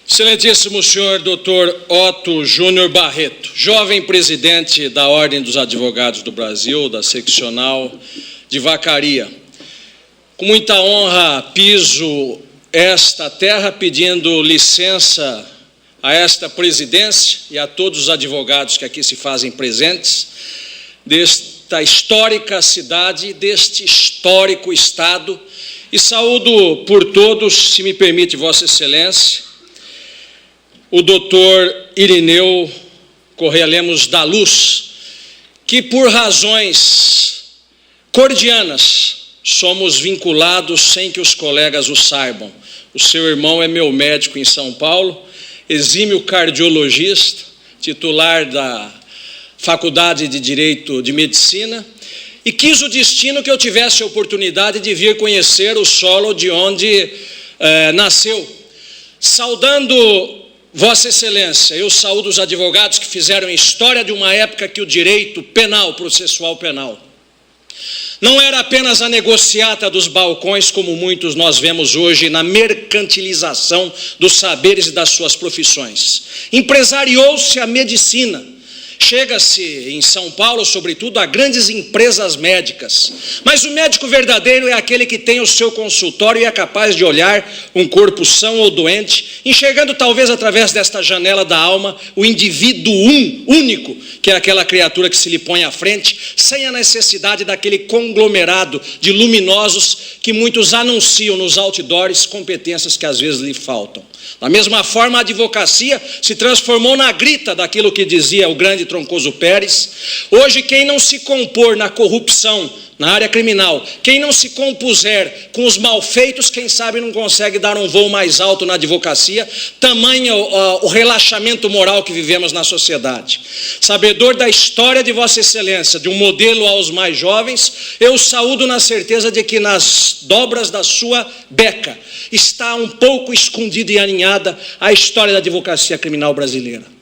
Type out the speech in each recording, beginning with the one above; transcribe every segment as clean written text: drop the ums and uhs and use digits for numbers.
Excelentíssimo senhor Dr. Otto Júnior Barreto, jovem presidente da Ordem dos Advogados do Brasil, da seccional de Vacaria. Com muita honra piso esta terra pedindo licença a esta presidência e a todos os advogados que aqui se fazem presentes, desta histórica cidade, deste histórico estado, e saúdo por todos, se me permite Vossa Excelência, o doutor Irineu Correia Lemos da Luz, que por razões cordianas somos vinculados sem que os colegas o saibam. O seu irmão é meu médico em São Paulo, exímio cardiologista, titular da Faculdade de Direito de Medicina, e quis o destino que eu tivesse a oportunidade de vir conhecer o solo de onde nasceu. Saudando Vossa Excelência, eu saúdo os advogados que fizeram história de uma época que o direito penal, processual penal, não era apenas a negociata dos balcões, como muitos nós vemos hoje na mercantilização dos saberes e das suas profissões. Empresariou-se a medicina. Chega-se em São Paulo, sobretudo, a grandes empresas médicas. Mas o médico verdadeiro é aquele que tem o seu consultório e é capaz de olhar um corpo são ou doente, enxergando talvez através desta janela da alma o indivíduo único, que é aquela criatura que se lhe põe à frente, sem a necessidade daquele conglomerado de luminosos que muitos anunciam nos outdoors competências que às vezes lhe faltam. Da mesma forma, a advocacia se transformou na grita daquilo que dizia o grande Troncoso Pérez. Hoje, quem não se compor na corrupção, na área criminal, quem não se compuser com os malfeitos, quem sabe não consegue dar um voo mais alto na advocacia, tamanho o relaxamento moral que vivemos na sociedade. Sabedor da história de Vossa Excelência, de um modelo aos mais jovens, eu saúdo na certeza de que nas dobras da sua beca está um pouco escondida e aninhada a história da advocacia criminal brasileira.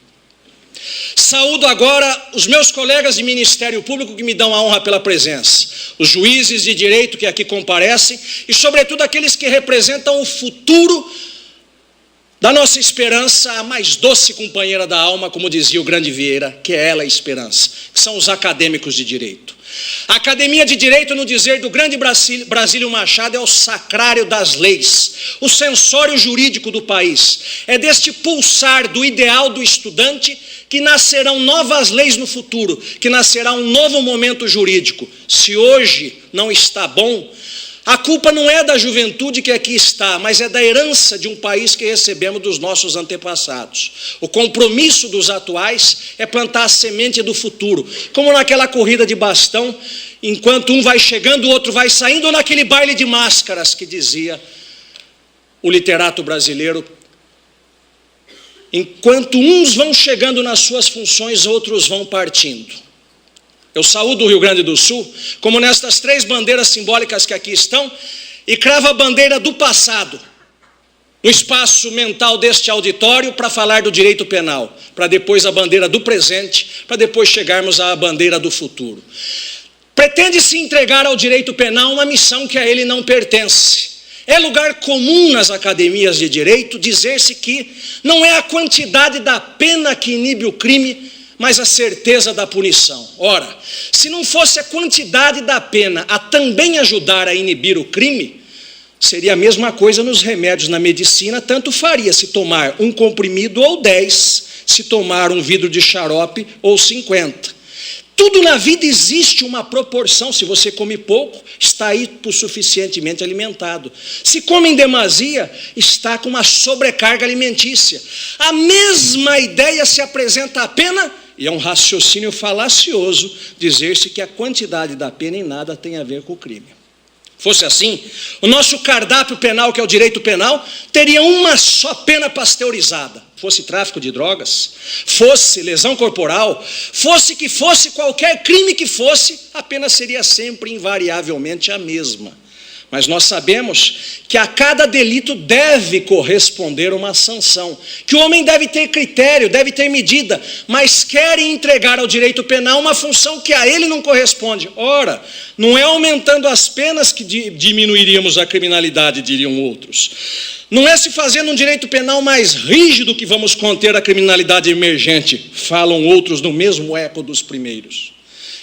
Saúdo agora os meus colegas de Ministério Público que me dão a honra pela presença, os juízes de direito que aqui comparecem e, sobretudo, aqueles que representam o futuro da nossa esperança, a mais doce companheira da alma, como dizia o grande Vieira, que é ela a esperança, que são os acadêmicos de direito. A Academia de Direito, no dizer do grande Brasílio Machado, é o sacrário das leis, o sensório jurídico do país. É deste pulsar do ideal do estudante que nascerão novas leis no futuro, que nascerá um novo momento jurídico. Se hoje não está bom, a culpa não é da juventude que aqui está, mas é da herança de um país que recebemos dos nossos antepassados. O compromisso dos atuais é plantar a semente do futuro, como naquela corrida de bastão, enquanto um vai chegando, o outro vai saindo, ou naquele baile de máscaras que dizia o literato brasileiro. Enquanto uns vão chegando nas suas funções, outros vão partindo. Eu saúdo o Rio Grande do Sul, como nestas 3 bandeiras simbólicas que aqui estão, e cravo a bandeira do passado, no espaço mental deste auditório, para falar do direito penal, para depois a bandeira do presente, para depois chegarmos à bandeira do futuro. Pretende-se entregar ao direito penal uma missão que a ele não pertence. É lugar comum nas academias de direito dizer-se que não é a quantidade da pena que inibe o crime, mas a certeza da punição. Ora, se não fosse a quantidade da pena a também ajudar a inibir o crime, seria a mesma coisa nos remédios na medicina, tanto faria se tomar um comprimido ou 10, se tomar um vidro de xarope ou 50. Tudo na vida existe uma proporção. Se você come pouco, está aí por suficientemente alimentado. Se come em demasia, está com uma sobrecarga alimentícia. A mesma ideia se apresenta à pena, e é um raciocínio falacioso dizer-se que a quantidade da pena em nada tem a ver com o crime. Fosse assim, o nosso cardápio penal, que é o direito penal, teria uma só pena pasteurizada. Fosse tráfico de drogas, fosse lesão corporal, fosse que fosse qualquer crime que fosse, a pena seria sempre invariavelmente a mesma. Mas nós sabemos que a cada delito deve corresponder uma sanção, que o homem deve ter critério, deve ter medida, mas querem entregar ao direito penal uma função que a ele não corresponde. Ora, não é aumentando as penas que diminuiríamos a criminalidade, diriam outros. Não é se fazendo um direito penal mais rígido que vamos conter a criminalidade emergente, falam outros no mesmo eco dos primeiros.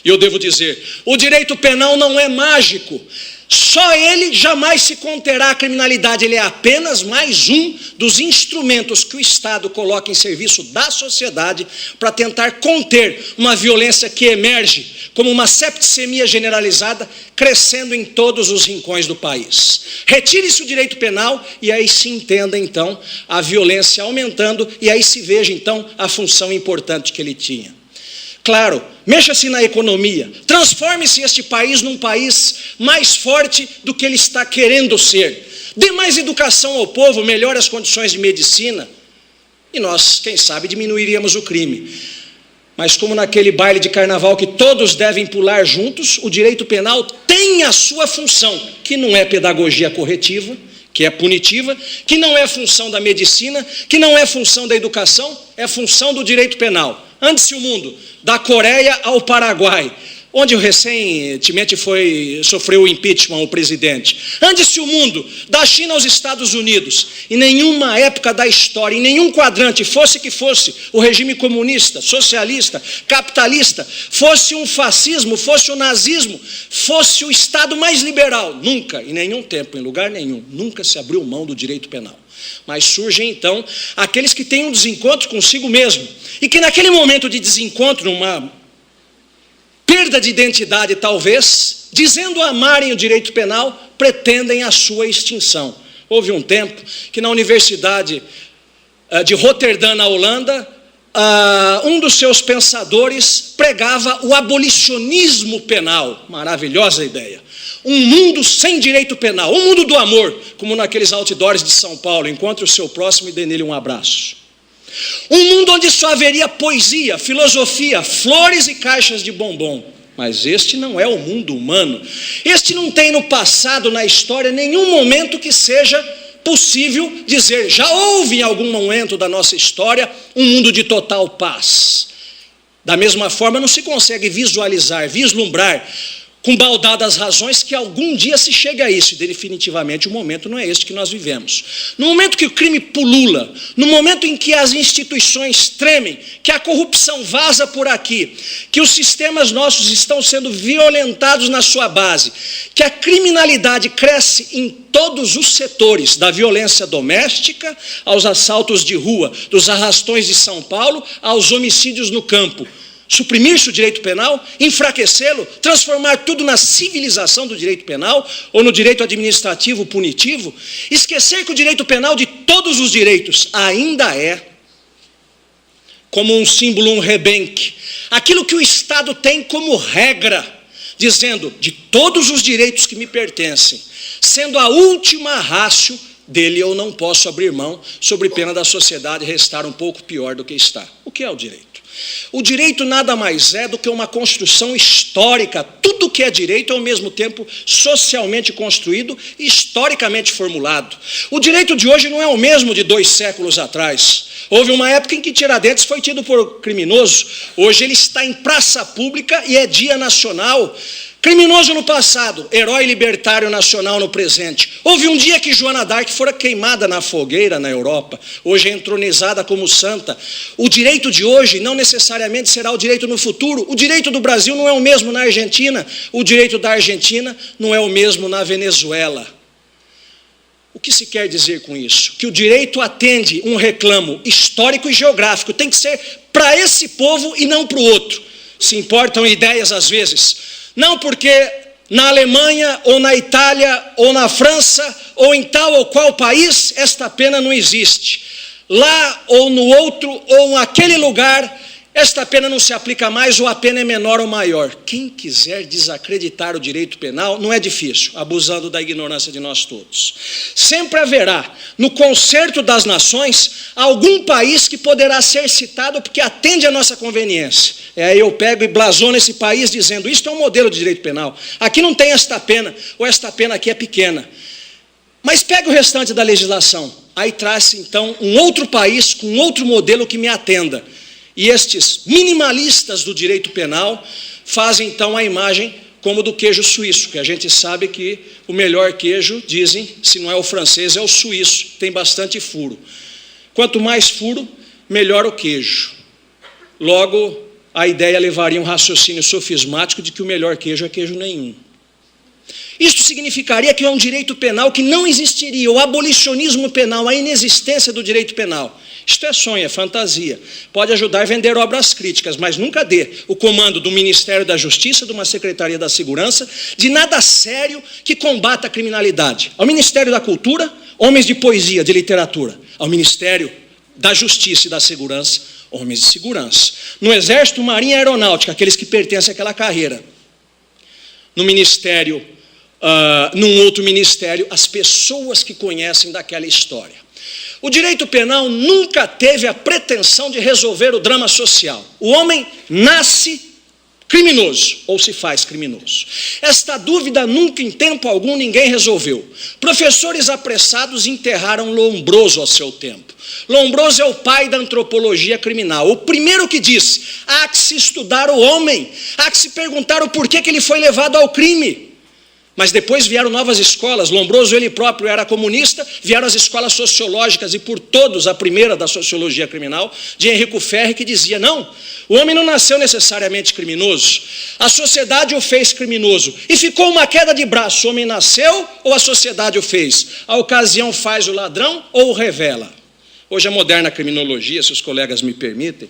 E eu devo dizer, o direito penal não é mágico, só ele jamais se conterá a criminalidade, ele é apenas mais um dos instrumentos que o Estado coloca em serviço da sociedade para tentar conter uma violência que emerge como uma septicemia generalizada, crescendo em todos os rincões do país. Retire-se o direito penal e aí se entenda então a violência aumentando e aí se veja então a função importante que ele tinha. Claro, mexa-se na economia, transforme-se este país num país mais forte do que ele está querendo ser. Dê mais educação ao povo, melhore as condições de medicina e nós, quem sabe, diminuiríamos o crime. Mas como naquele baile de carnaval que todos devem pular juntos, o direito penal tem a sua função, que não é pedagogia corretiva, que é punitiva, que não é função da medicina, que não é função da educação, é função do direito penal. Ande-se o mundo, da Coreia ao Paraguai, onde recentemente sofreu o impeachment o presidente. Ande-se o mundo, da China aos Estados Unidos. Em nenhuma época da história, em nenhum quadrante, fosse que fosse o regime comunista, socialista, capitalista, fosse um fascismo, fosse o nazismo, fosse o Estado mais liberal, nunca, em nenhum tempo, em lugar nenhum, nunca se abriu mão do direito penal. Mas surgem então aqueles que têm um desencontro consigo mesmo e que naquele momento de desencontro, uma perda de identidade talvez, dizendo amarem o direito penal, pretendem a sua extinção. Houve um tempo que na Universidade de Roterdã, na Holanda, um dos seus pensadores pregava o abolicionismo penal. Maravilhosa ideia. Um mundo sem direito penal, um mundo do amor, como naqueles outdoors de São Paulo, encontre o seu próximo e dê nele um abraço. Um mundo onde só haveria poesia, filosofia, flores e caixas de bombom. Mas este não é o mundo humano. Este não tem no passado, na história, nenhum momento que seja possível dizer, já houve em algum momento da nossa história um mundo de total paz. Da mesma forma, não se consegue visualizar, vislumbrar, com baldadas razões, que algum dia se chega a isso, e definitivamente o momento não é este que nós vivemos. No momento que o crime pulula, no momento em que as instituições tremem, que a corrupção vaza por aqui, que os sistemas nossos estão sendo violentados na sua base, que a criminalidade cresce em todos os setores, da violência doméstica aos assaltos de rua, dos arrastões de São Paulo aos homicídios no campo. Suprimir-se o direito penal, enfraquecê-lo, transformar tudo na civilização do direito penal ou no direito administrativo punitivo, esquecer que o direito penal de todos os direitos ainda é, como um símbolo, um rebenque, aquilo que o Estado tem como regra, dizendo de todos os direitos que me pertencem, sendo a última ratio dele eu não posso abrir mão, sobre pena da sociedade restar um pouco pior do que está. O que é o direito? O direito nada mais é do que uma construção histórica. Tudo que é direito é ao mesmo tempo socialmente construído e historicamente formulado. O direito de hoje não é o mesmo de 2 séculos atrás. Houve uma época em que Tiradentes foi tido por criminoso. Hoje ele está em praça pública e é dia nacional. Criminoso no passado, herói libertário nacional no presente. Houve um dia que Joana d'Arc fora queimada na fogueira na Europa, hoje é entronizada como santa. O direito de hoje não necessariamente será o direito no futuro. O direito do Brasil não é o mesmo na Argentina, o direito da Argentina não é o mesmo na Venezuela. O que se quer dizer com isso? Que o direito atende um reclamo histórico e geográfico, tem que ser para esse povo e não para o outro. Se importam ideias às vezes. Não porque na Alemanha, ou na Itália, ou na França, ou em tal ou qual país, esta pena não existe. Lá, ou no outro, ou naquele lugar, esta pena não se aplica mais, ou a pena é menor ou maior. Quem quiser desacreditar o direito penal, não é difícil, abusando da ignorância de nós todos. Sempre haverá, no concerto das nações, algum país que poderá ser citado porque atende à nossa conveniência. Aí eu pego e blasono esse país dizendo, isto é um modelo de direito penal. Aqui não tem esta pena, ou esta pena aqui é pequena. Mas pega o restante da legislação. Aí traz então um outro país com outro modelo que me atenda. E estes minimalistas do direito penal fazem então a imagem como do queijo suíço, que a gente sabe que o melhor queijo, dizem, se não é o francês, é o suíço, tem bastante furo. Quanto mais furo, melhor o queijo. Logo, a ideia levaria um raciocínio sofismático de que o melhor queijo é queijo nenhum. Isso significaria que é um direito penal que não existiria, o abolicionismo penal, a inexistência do direito penal. Isto é sonho, é fantasia. Pode ajudar a vender obras críticas, mas nunca dê o comando do Ministério da Justiça, de uma Secretaria da Segurança, de nada sério que combata a criminalidade. Ao Ministério da Cultura, homens de poesia, de literatura. Ao Ministério da Justiça e da Segurança, homens de segurança. No Exército, Marinha e Aeronáutica, aqueles que pertencem àquela carreira. No Ministério, num outro ministério, as pessoas que conhecem daquela história. O direito penal nunca teve a pretensão de resolver o drama social. O homem nasce criminoso ou se faz criminoso. Esta dúvida nunca, em tempo algum, ninguém resolveu. Professores apressados enterraram Lombroso ao seu tempo. Lombroso é o pai da antropologia criminal. O primeiro que disse: há que se estudar o homem, há que se perguntar o porquê que ele foi levado ao crime. Mas depois vieram novas escolas. Lombroso, ele próprio, era comunista. Vieram as escolas sociológicas e, por todos, a primeira da sociologia criminal, de Enrico Ferri, que dizia: não, o homem não nasceu necessariamente criminoso. A sociedade o fez criminoso. E ficou uma queda de braço. O homem nasceu ou a sociedade o fez? A ocasião faz o ladrão ou o revela? Hoje a moderna criminologia, se os colegas me permitem,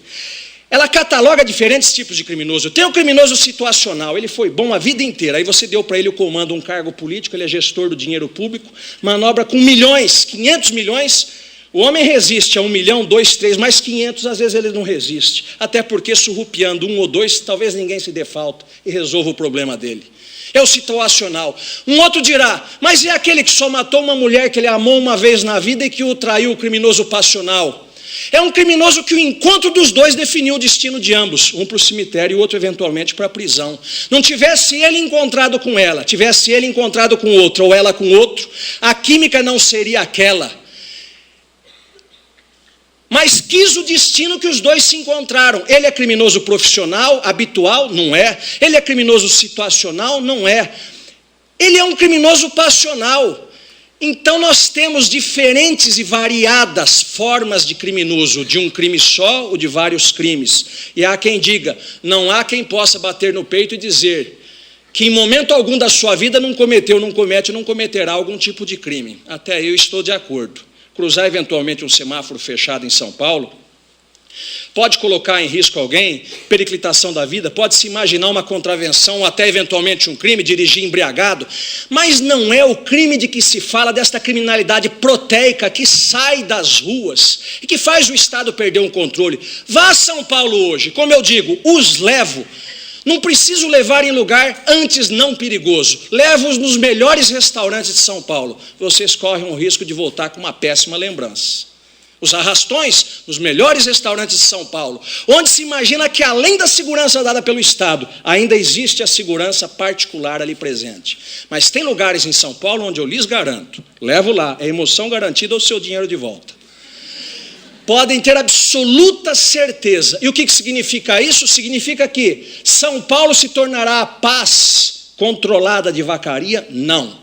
ela cataloga diferentes tipos de criminoso. Tem o criminoso situacional, ele foi bom a vida inteira, aí você deu para ele o comando, um cargo político, ele é gestor do dinheiro público, manobra com milhões, 500 milhões, o homem resiste a 1 milhão, 2, 3, mais 500, às vezes ele não resiste, até porque surrupiando 1 ou 2, talvez ninguém se dê falta e resolva o problema dele. É o situacional. Um outro dirá: mas é aquele que só matou uma mulher que ele amou uma vez na vida e que o traiu, o criminoso passional. É um criminoso que o encontro dos dois definiu o destino de ambos, um para o cemitério e o outro eventualmente para a prisão. Não tivesse ele encontrado com ela, tivesse ele encontrado com outro ou ela com outro, a química não seria aquela. Mas quis o destino que os dois se encontraram. Ele é criminoso profissional, habitual? Não é. Ele é criminoso situacional? Não é. Ele é um criminoso passional. Então nós temos diferentes e variadas formas de criminoso, de um crime só ou de vários crimes. E há quem diga: não há quem possa bater no peito e dizer que em momento algum da sua vida não cometeu, não comete, não cometerá algum tipo de crime. Até eu estou de acordo. Cruzar eventualmente um semáforo fechado em São Paulo pode colocar em risco alguém, periclitação da vida, pode se imaginar uma contravenção, até eventualmente um crime, dirigir embriagado, mas não é o crime de que se fala desta criminalidade proteica que sai das ruas e que faz o Estado perder o controle. Vá a São Paulo hoje, como eu digo, os levo. Não preciso levar em lugar antes não perigoso. Levo-os nos melhores restaurantes de São Paulo. Vocês correm o risco de voltar com uma péssima lembrança. Os arrastões nos melhores restaurantes de São Paulo, onde se imagina que além da segurança dada pelo Estado, ainda existe a segurança particular ali presente. Mas tem lugares em São Paulo onde eu lhes garanto, levo lá, é emoção garantida ou seu dinheiro de volta. Podem ter absoluta certeza. E o que significa isso? Significa que São Paulo se tornará a paz controlada de Vacaria? Não.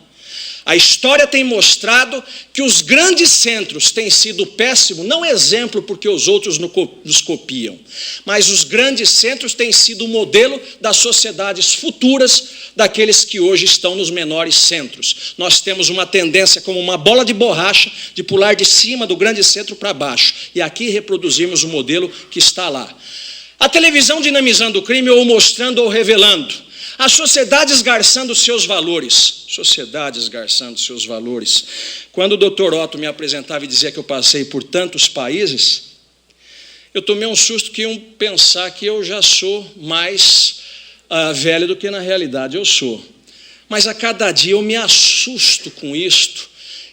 A história tem mostrado que os grandes centros têm sido péssimo, não exemplo porque os outros nos copiam, mas os grandes centros têm sido o modelo das sociedades futuras daqueles que hoje estão nos menores centros. Nós temos uma tendência como uma bola de borracha de pular de cima do grande centro para baixo, e aqui reproduzimos o modelo que está lá. A televisão dinamizando o crime ou mostrando ou revelando. A sociedade esgarçando seus valores. Sociedade esgarçando seus valores. Quando o Dr. Otto me apresentava e dizia que eu passei por tantos países, eu tomei um susto que iam pensar que eu já sou mais velho do que na realidade eu sou. Mas a cada dia eu me assusto com isto,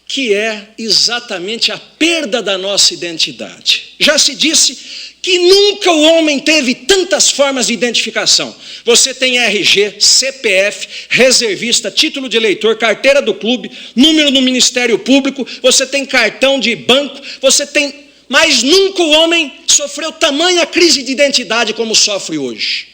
que é exatamente a perda da nossa identidade. Já se disse que nunca o homem teve tantas formas de identificação. Você tem RG, CPF, reservista, título de eleitor, carteira do clube, número no Ministério Público, você tem cartão de banco, você tem... Mas nunca o homem sofreu tamanha crise de identidade como sofre hoje.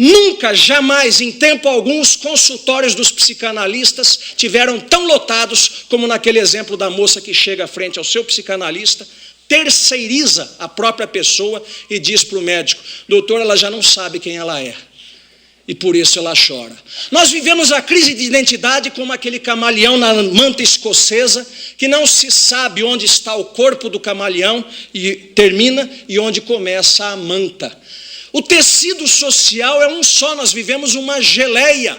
Nunca, jamais, em tempo algum, os consultórios dos psicanalistas tiveram tão lotados como naquele exemplo da moça que chega à frente ao seu psicanalista, terceiriza a própria pessoa e diz para o médico: doutor, ela já não sabe quem ela é. E por isso ela chora. Nós vivemos a crise de identidade como aquele camaleão na manta escocesa, que não se sabe onde está o corpo do camaleão e termina e onde começa a manta. O tecido social é um só, nós vivemos uma geleia.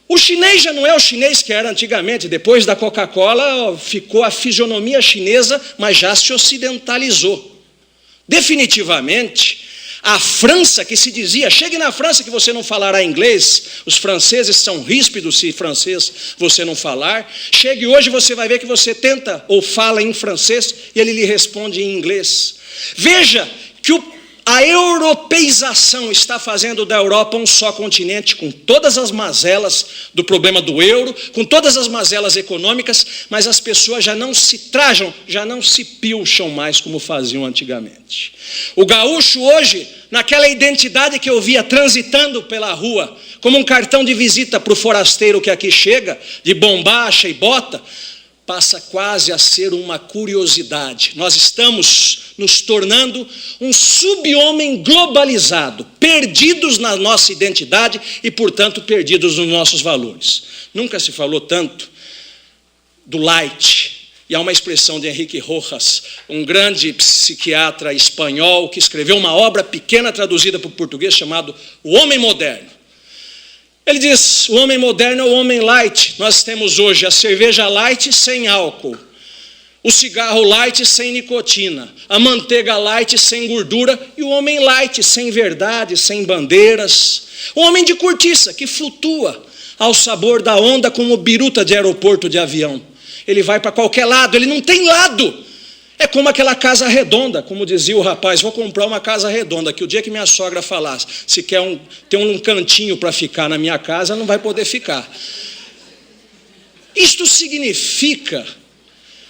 O chinês já não é o chinês que era antigamente. Depois da Coca-Cola ficou a fisionomia chinesa, mas já se ocidentalizou. Definitivamente, a França, que se dizia, chegue na França que você não falará inglês, os franceses são ríspidos se francês você não falar, chegue hoje você vai ver que você tenta ou fala em francês e ele lhe responde em inglês. Veja que a europeização está fazendo da Europa um só continente, com todas as mazelas do problema do euro, com todas as mazelas econômicas, mas as pessoas já não se trajam, já não se pilcham mais como faziam antigamente. O gaúcho hoje, naquela identidade que eu via transitando pela rua, como um cartão de visita para o forasteiro que aqui chega, de bombacha e bota, passa quase a ser uma curiosidade. Nós estamos nos tornando um sub-homem globalizado, perdidos na nossa identidade e, portanto, perdidos nos nossos valores. Nunca se falou tanto do light. E há uma expressão de Henrique Rojas, um grande psiquiatra espanhol, que escreveu uma obra pequena traduzida para o português chamado O Homem Moderno. Ele diz: o homem moderno é o homem light. Nós temos hoje a cerveja light sem álcool, o cigarro light sem nicotina, a manteiga light sem gordura e o homem light sem verdade, sem bandeiras. O homem de cortiça que flutua ao sabor da onda como biruta de aeroporto de avião. Ele vai para qualquer lado, ele não tem lado. É como aquela casa redonda, como dizia o rapaz: vou comprar uma casa redonda, que o dia que minha sogra falasse, se quer ter um cantinho para ficar na minha casa, não vai poder ficar. Isto significa,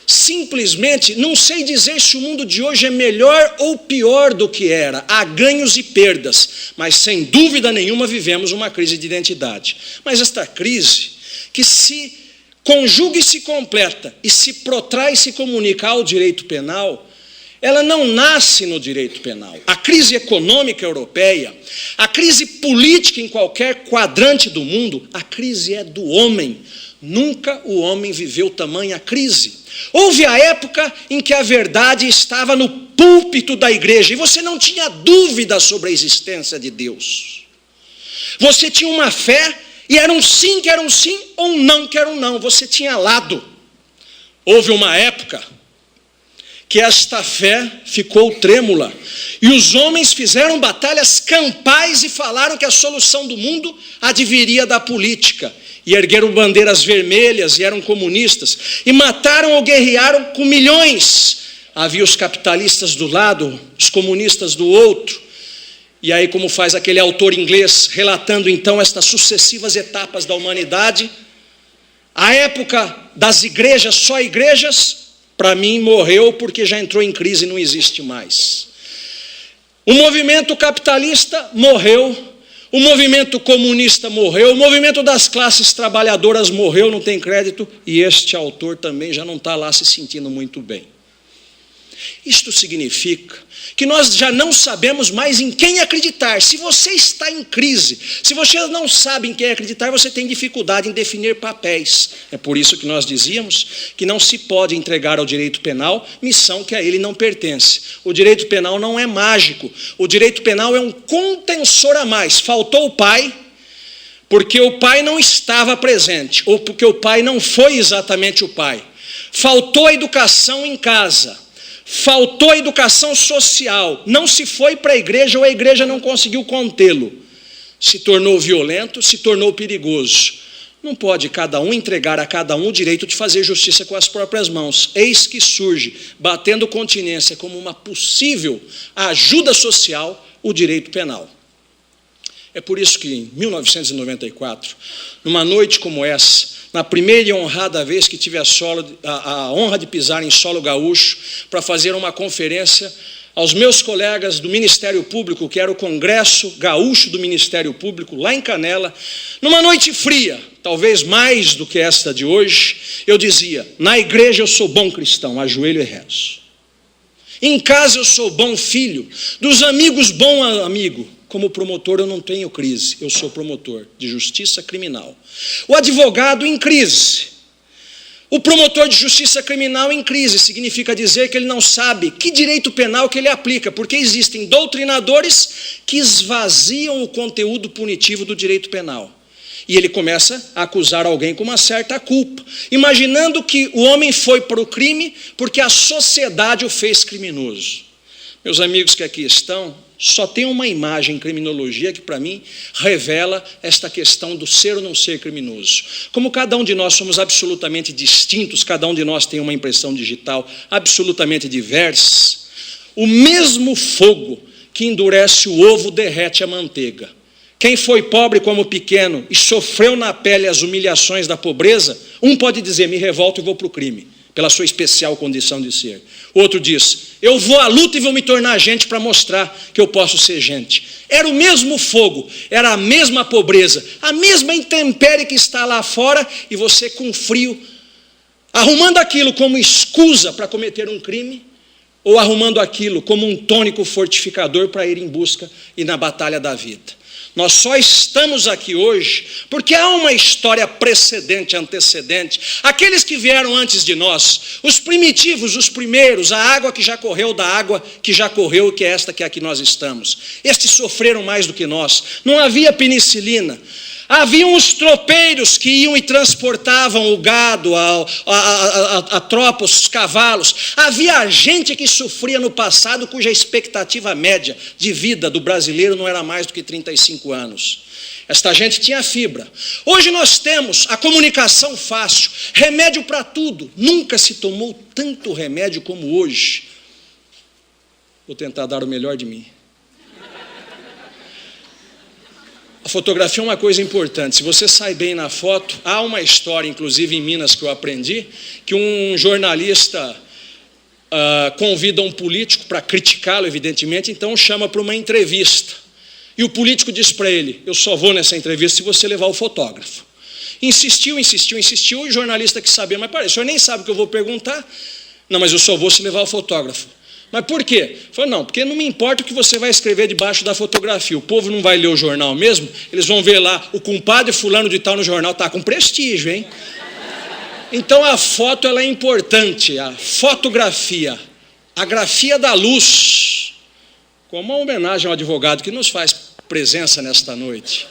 simplesmente, não sei dizer se o mundo de hoje é melhor ou pior do que era. Há ganhos e perdas, mas sem dúvida nenhuma vivemos uma crise de identidade. Mas esta crise, que se conjuga e se completa, e se protrai e se comunica ao direito penal, ela não nasce no direito penal. A crise econômica europeia, a crise política em qualquer quadrante do mundo, a crise é do homem. Nunca o homem viveu tamanha crise. Houve a época em que a verdade estava no púlpito da igreja, e você não tinha dúvida sobre a existência de Deus. Você tinha uma fé, e era um sim que era um sim, ou um não que era um não. Você tinha lado. Houve uma época que esta fé ficou trêmula. E os homens fizeram batalhas campais e falaram que a solução do mundo adviria da política. E ergueram bandeiras vermelhas e eram comunistas. E mataram ou guerrearam com milhões. Havia os capitalistas do lado, os comunistas do outro. E aí, como faz aquele autor inglês, relatando então estas sucessivas etapas da humanidade, a época das igrejas, só igrejas, para mim morreu porque já entrou em crise e não existe mais. O movimento capitalista morreu, o movimento comunista morreu, o movimento das classes trabalhadoras morreu, não tem crédito, e este autor também já não está lá se sentindo muito bem. Isto significa que nós já não sabemos mais em quem acreditar. Se você está em crise, se você não sabe em quem acreditar, você tem dificuldade em definir papéis. É por isso que nós dizíamos que não se pode entregar ao direito penal missão que a ele não pertence. O direito penal não é mágico. O direito penal é um contensor a mais. Faltou o pai, porque o pai não estava presente, ou porque o pai não foi exatamente o pai. Faltou a educação em casa. Faltou a educação social, não se foi para a igreja ou a igreja não conseguiu contê-lo. Se tornou violento, se tornou perigoso. Não pode cada um entregar a cada um o direito de fazer justiça com as próprias mãos. Eis que surge, batendo continência como uma possível ajuda social, o direito penal. É por isso que em 1994, numa noite como essa, na primeira e honrada vez que tive a honra de pisar em solo gaúcho para fazer uma conferência aos meus colegas do Ministério Público, que era o Congresso Gaúcho do Ministério Público, lá em Canela, numa noite fria, talvez mais do que esta de hoje, eu dizia: na igreja eu sou bom cristão, ajoelho e rezo. Em casa eu sou bom filho, dos amigos bom amigo. Como promotor eu não tenho crise, eu sou promotor de justiça criminal. O advogado em crise. O promotor de justiça criminal em crise significa dizer que ele não sabe que direito penal que ele aplica, porque existem doutrinadores que esvaziam o conteúdo punitivo do direito penal. E ele começa a acusar alguém com uma certa culpa, imaginando que o homem foi para o crime porque a sociedade o fez criminoso. Meus amigos que aqui estão, só tem uma imagem em criminologia que, para mim, revela esta questão do ser ou não ser criminoso. Como cada um de nós somos absolutamente distintos, cada um de nós tem uma impressão digital absolutamente diversa, o mesmo fogo que endurece o ovo derrete a manteiga. Quem foi pobre como pequeno e sofreu na pele as humilhações da pobreza, um pode dizer: me revolto e vou para o crime, pela sua especial condição de ser. Outro diz: eu vou à luta e vou me tornar gente para mostrar que eu posso ser gente. Era o mesmo fogo, era a mesma pobreza, a mesma intempérie que está lá fora, e você com frio, arrumando aquilo como escusa para cometer um crime, ou arrumando aquilo como um tônico fortificador para ir em busca e na batalha da vida. Nós só estamos aqui hoje porque há uma história precedente, antecedente. Aqueles que vieram antes de nós, os primitivos, os primeiros, a água que já correu da água que já correu, que é esta que aqui nós estamos. Estes sofreram mais do que nós. Não havia penicilina. Haviam os tropeiros que iam e transportavam o gado, a tropa, os cavalos. Havia gente que sofria no passado cuja expectativa média de vida do brasileiro não era mais do que 35 anos. Esta gente tinha fibra. Hoje nós temos a comunicação fácil, remédio para tudo. Nunca se tomou tanto remédio como hoje. Vou tentar dar o melhor de mim. A fotografia é uma coisa importante. Se você sai bem na foto, há uma história, inclusive em Minas, que eu aprendi, que um jornalista convida um político para criticá-lo, evidentemente, então chama para uma entrevista. E o político diz para ele: eu só vou nessa entrevista se você levar o fotógrafo. Insistiu, e o jornalista quis saber: mas parece, o senhor nem sabe o que eu vou perguntar? Não, mas eu só vou se levar o fotógrafo. Mas por quê? Ele falou: não, porque não me importa o que você vai escrever debaixo da fotografia. O povo não vai ler o jornal mesmo, eles vão ver lá o compadre fulano de tal no jornal, está com prestígio, hein? Então a foto ela é importante, a fotografia, a grafia da luz, como uma homenagem ao advogado que nos faz presença nesta noite.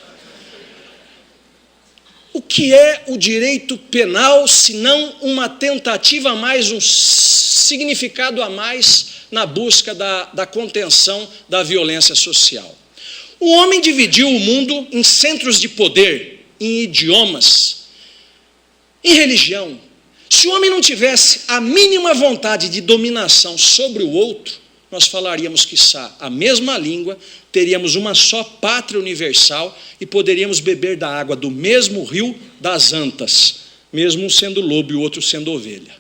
O que é o direito penal, se não uma tentativa a mais, um significado a mais na busca da contenção da violência social? O homem dividiu o mundo em centros de poder, em idiomas, em religião. Se o homem não tivesse a mínima vontade de dominação sobre o outro, nós falaríamos, quiçá, a mesma língua, teríamos uma só pátria universal e poderíamos beber da água do mesmo rio das antas, mesmo um sendo lobo e o outro sendo ovelha.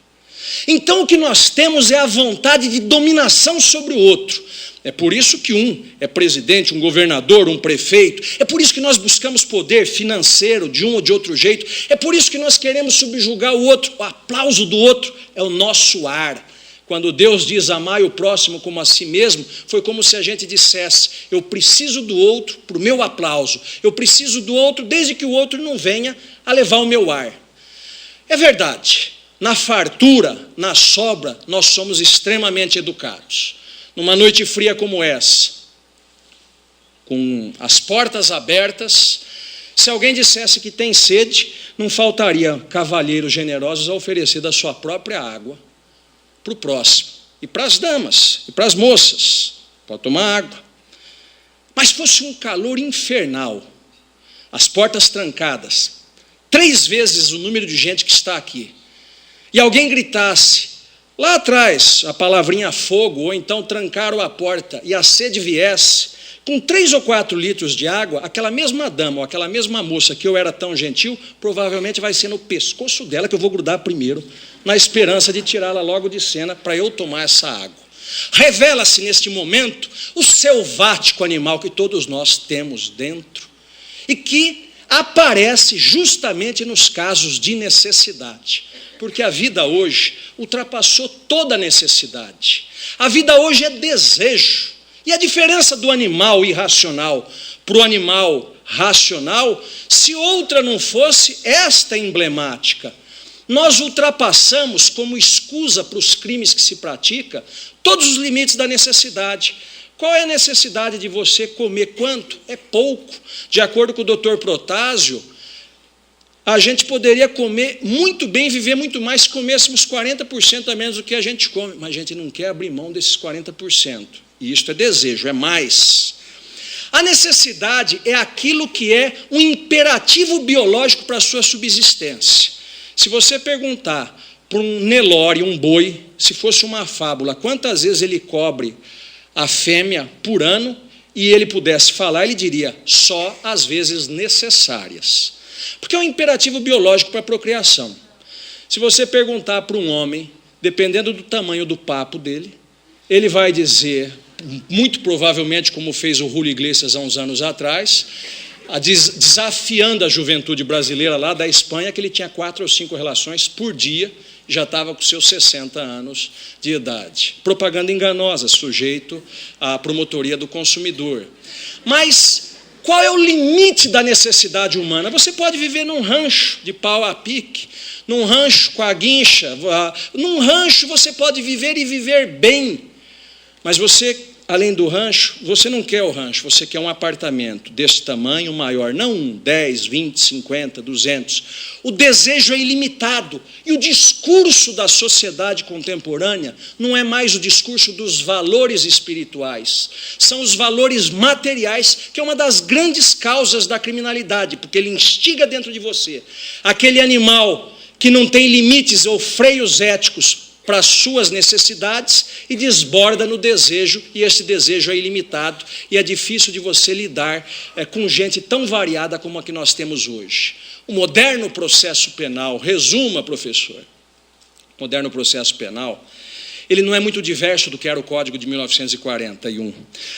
Então o que nós temos é a vontade de dominação sobre o outro. É por isso que um é presidente, um governador, um prefeito. É por isso que nós buscamos poder financeiro de um ou de outro jeito. É por isso que nós queremos subjugar o outro. O aplauso do outro é o nosso ar. Quando Deus diz amai o próximo como a si mesmo, foi como se a gente dissesse: eu preciso do outro para o meu aplauso, eu preciso do outro desde que o outro não venha a levar o meu ar. É verdade, na fartura, na sobra, nós somos extremamente educados. Numa noite fria como essa, com as portas abertas, se alguém dissesse que tem sede, não faltaria cavalheiros generosos a oferecer da sua própria água para o próximo, e para as damas, e para as moças, pode tomar água. Mas fosse um calor infernal, as portas trancadas, 3 vezes o número de gente que está aqui, e alguém gritasse lá atrás a palavrinha fogo, ou então trancaram a porta, e a sede viesse, com 3 ou 4 litros de água, aquela mesma dama, ou aquela mesma moça que eu era tão gentil, provavelmente vai ser no pescoço dela que eu vou grudar primeiro, na esperança de tirá-la logo de cena para eu tomar essa água. Revela-se neste momento o selvático animal que todos nós temos dentro e que aparece justamente nos casos de necessidade, porque a vida hoje ultrapassou toda a necessidade. A vida hoje é desejo. E a diferença do animal irracional para o animal racional, se outra não fosse esta emblemática: nós ultrapassamos, como escusa para os crimes que se pratica, todos os limites da necessidade. Qual é a necessidade de você comer quanto? É pouco. De acordo com o Dr. Protásio, a gente poderia comer muito bem, viver muito mais se comêssemos 40% a menos do que a gente come, mas a gente não quer abrir mão desses 40%. E isto é desejo, é mais. A necessidade é aquilo que é um imperativo biológico para a sua subsistência. Se você perguntar para um Nelore, um boi, se fosse uma fábula, quantas vezes ele cobre a fêmea por ano, e ele pudesse falar, ele diria, só as vezes necessárias. Porque é um imperativo biológico para a procriação. Se você perguntar para um homem, dependendo do tamanho do papo dele, ele vai dizer, muito provavelmente como fez o Julio Iglesias há uns anos atrás, desafiando a juventude brasileira lá da Espanha, que ele tinha 4 ou 5 relações por dia, já estava com seus 60 anos de idade. Propaganda enganosa, sujeito à promotoria do consumidor. Mas qual é o limite da necessidade humana? Você pode viver num rancho de pau a pique, num rancho com a guincha, num rancho você pode viver e viver bem, mas você, além do rancho, você não quer o rancho, você quer um apartamento desse tamanho, maior, não 10, 20, 50, 200. O desejo é ilimitado. E o discurso da sociedade contemporânea não é mais o discurso dos valores espirituais, são os valores materiais, que é uma das grandes causas da criminalidade, porque ele instiga dentro de você aquele animal que não tem limites ou freios éticos para as suas necessidades e desborda no desejo, e esse desejo é ilimitado, e é difícil de você lidar com gente tão variada como a que nós temos hoje. O moderno processo penal, resuma, professor, o moderno processo penal, ele não é muito diverso do que era o Código de 1941.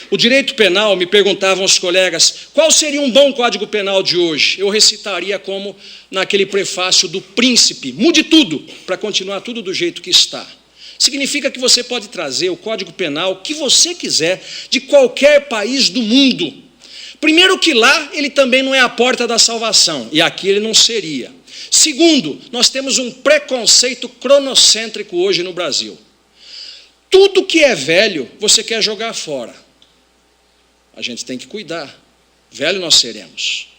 O direito penal, me perguntavam os colegas, qual seria um bom Código Penal de hoje? Eu recitaria como naquele prefácio do Príncipe, mude tudo, para continuar tudo do jeito que está. Significa que você pode trazer o Código Penal que você quiser, de qualquer país do mundo. Primeiro que lá, ele também não é a porta da salvação, e aqui ele não seria. Segundo, nós temos um preconceito cronocêntrico hoje no Brasil. Tudo que é velho, você quer jogar fora. A gente tem que cuidar. Velho nós seremos.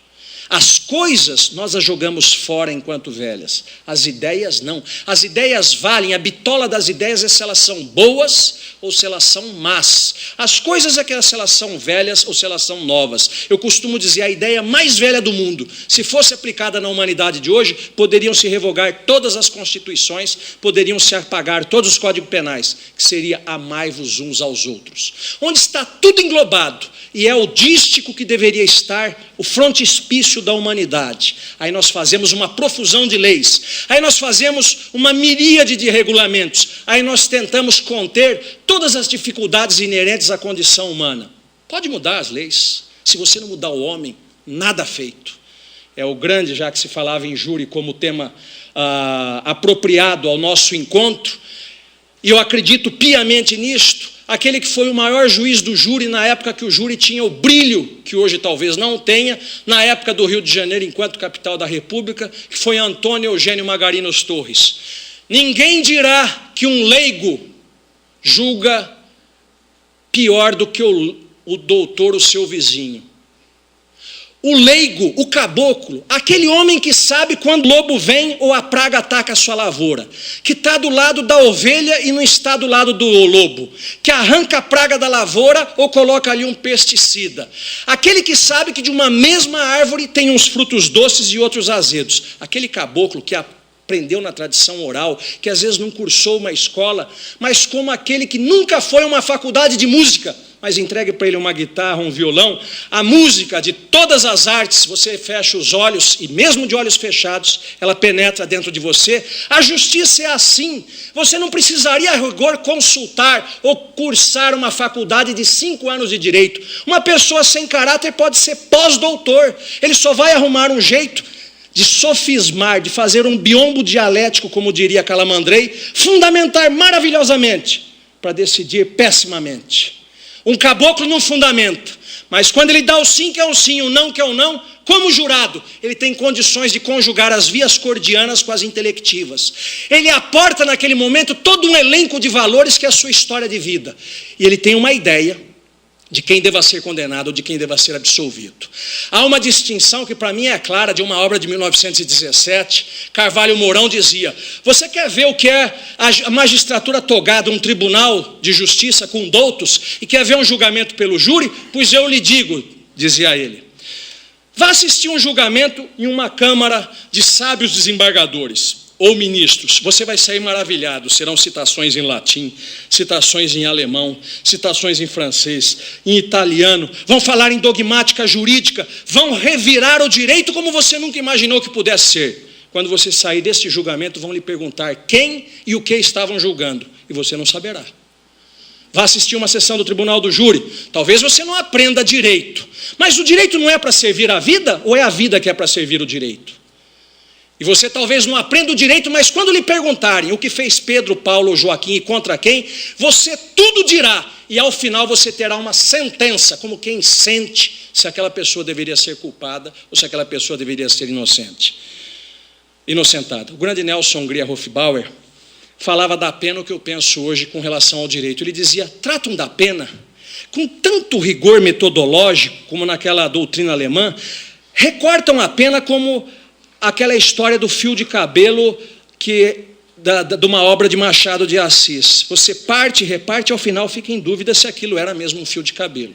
As coisas nós as jogamos fora enquanto velhas. As ideias não. As ideias valem. A bitola das ideias é se elas são boas ou se elas são más. As coisas é que se elas são velhas ou se elas são novas. Eu costumo dizer, a ideia mais velha do mundo, se fosse aplicada na humanidade de hoje, poderiam se revogar todas as constituições, poderiam se apagar todos os códigos penais, que seria amai-vos uns aos outros. Onde está tudo englobado, e é o dístico que deveria estar o frontispício da humanidade. Aí nós fazemos uma profusão de leis, aí nós fazemos uma miríade de regulamentos, aí nós tentamos conter todas as dificuldades inerentes à condição humana. Pode mudar as leis, se você não mudar o homem, nada feito. É o grande, já que se falava em júri como tema apropriado ao nosso encontro, e eu acredito piamente nisto, aquele que foi o maior juiz do júri na época que o júri tinha o brilho, que hoje talvez não tenha, na época do Rio de Janeiro, enquanto capital da República, que foi Antônio Eugênio Magarinos Torres. Ninguém dirá que um leigo julga pior do que o doutor, o seu vizinho. O leigo, o caboclo, aquele homem que sabe quando o lobo vem ou a praga ataca a sua lavoura, que está do lado da ovelha e não está do lado do lobo, que arranca a praga da lavoura ou coloca ali um pesticida. Aquele que sabe que de uma mesma árvore tem uns frutos doces e outros azedos. Aquele caboclo que aprendeu na tradição oral, que às vezes não cursou uma escola, mas como aquele que nunca foi a uma faculdade de música, mas entregue para ele uma guitarra, um violão, a música de todas as artes, você fecha os olhos, e mesmo de olhos fechados, ela penetra dentro de você. A justiça é assim, você não precisaria, a rigor, consultar ou cursar uma faculdade de 5 anos de direito. Uma pessoa sem caráter pode ser pós-doutor, ele só vai arrumar um jeito de sofismar, de fazer um biombo dialético, como diria Calamandrei, fundamentar maravilhosamente, para decidir pessimamente. Um caboclo não fundamenta, mas quando ele dá o sim que é um sim, o não que é um não, como jurado, ele tem condições de conjugar as vias cordianas com as intelectivas. Ele aporta naquele momento todo um elenco de valores que é a sua história de vida. E ele tem uma ideia de quem deva ser condenado ou de quem deva ser absolvido. Há uma distinção que para mim é clara, de uma obra de 1917, Carvalho Mourão dizia: você quer ver o que é a magistratura togada, um tribunal de justiça com doutos, e quer ver um julgamento pelo júri? Pois eu lhe digo, dizia ele, vá assistir um julgamento em uma câmara de sábios desembargadores ou ministros, você vai sair maravilhado. Serão citações em latim, citações em alemão, citações em francês, em italiano, vão falar em dogmática jurídica, vão revirar o direito como você nunca imaginou que pudesse ser. Quando você sair desse julgamento, vão lhe perguntar quem e o que estavam julgando, e você não saberá. Vá assistir uma sessão do tribunal do júri, talvez você não aprenda direito, mas o direito não é para servir a vida, ou é a vida que é para servir o direito? E você talvez não aprenda o direito, mas quando lhe perguntarem o que fez Pedro, Paulo ou Joaquim e contra quem, você tudo dirá, e ao final você terá uma sentença, como quem sente se aquela pessoa deveria ser culpada ou se aquela pessoa deveria ser inocentada. O grande Nelson Hungria Hofbauer falava da pena o que eu penso hoje com relação ao direito. Ele dizia: tratam da pena com tanto rigor metodológico, como naquela doutrina alemã, recortam a pena como aquela história do fio de cabelo de uma obra de Machado de Assis. Você parte e reparte, ao final fica em dúvida se aquilo era mesmo um fio de cabelo.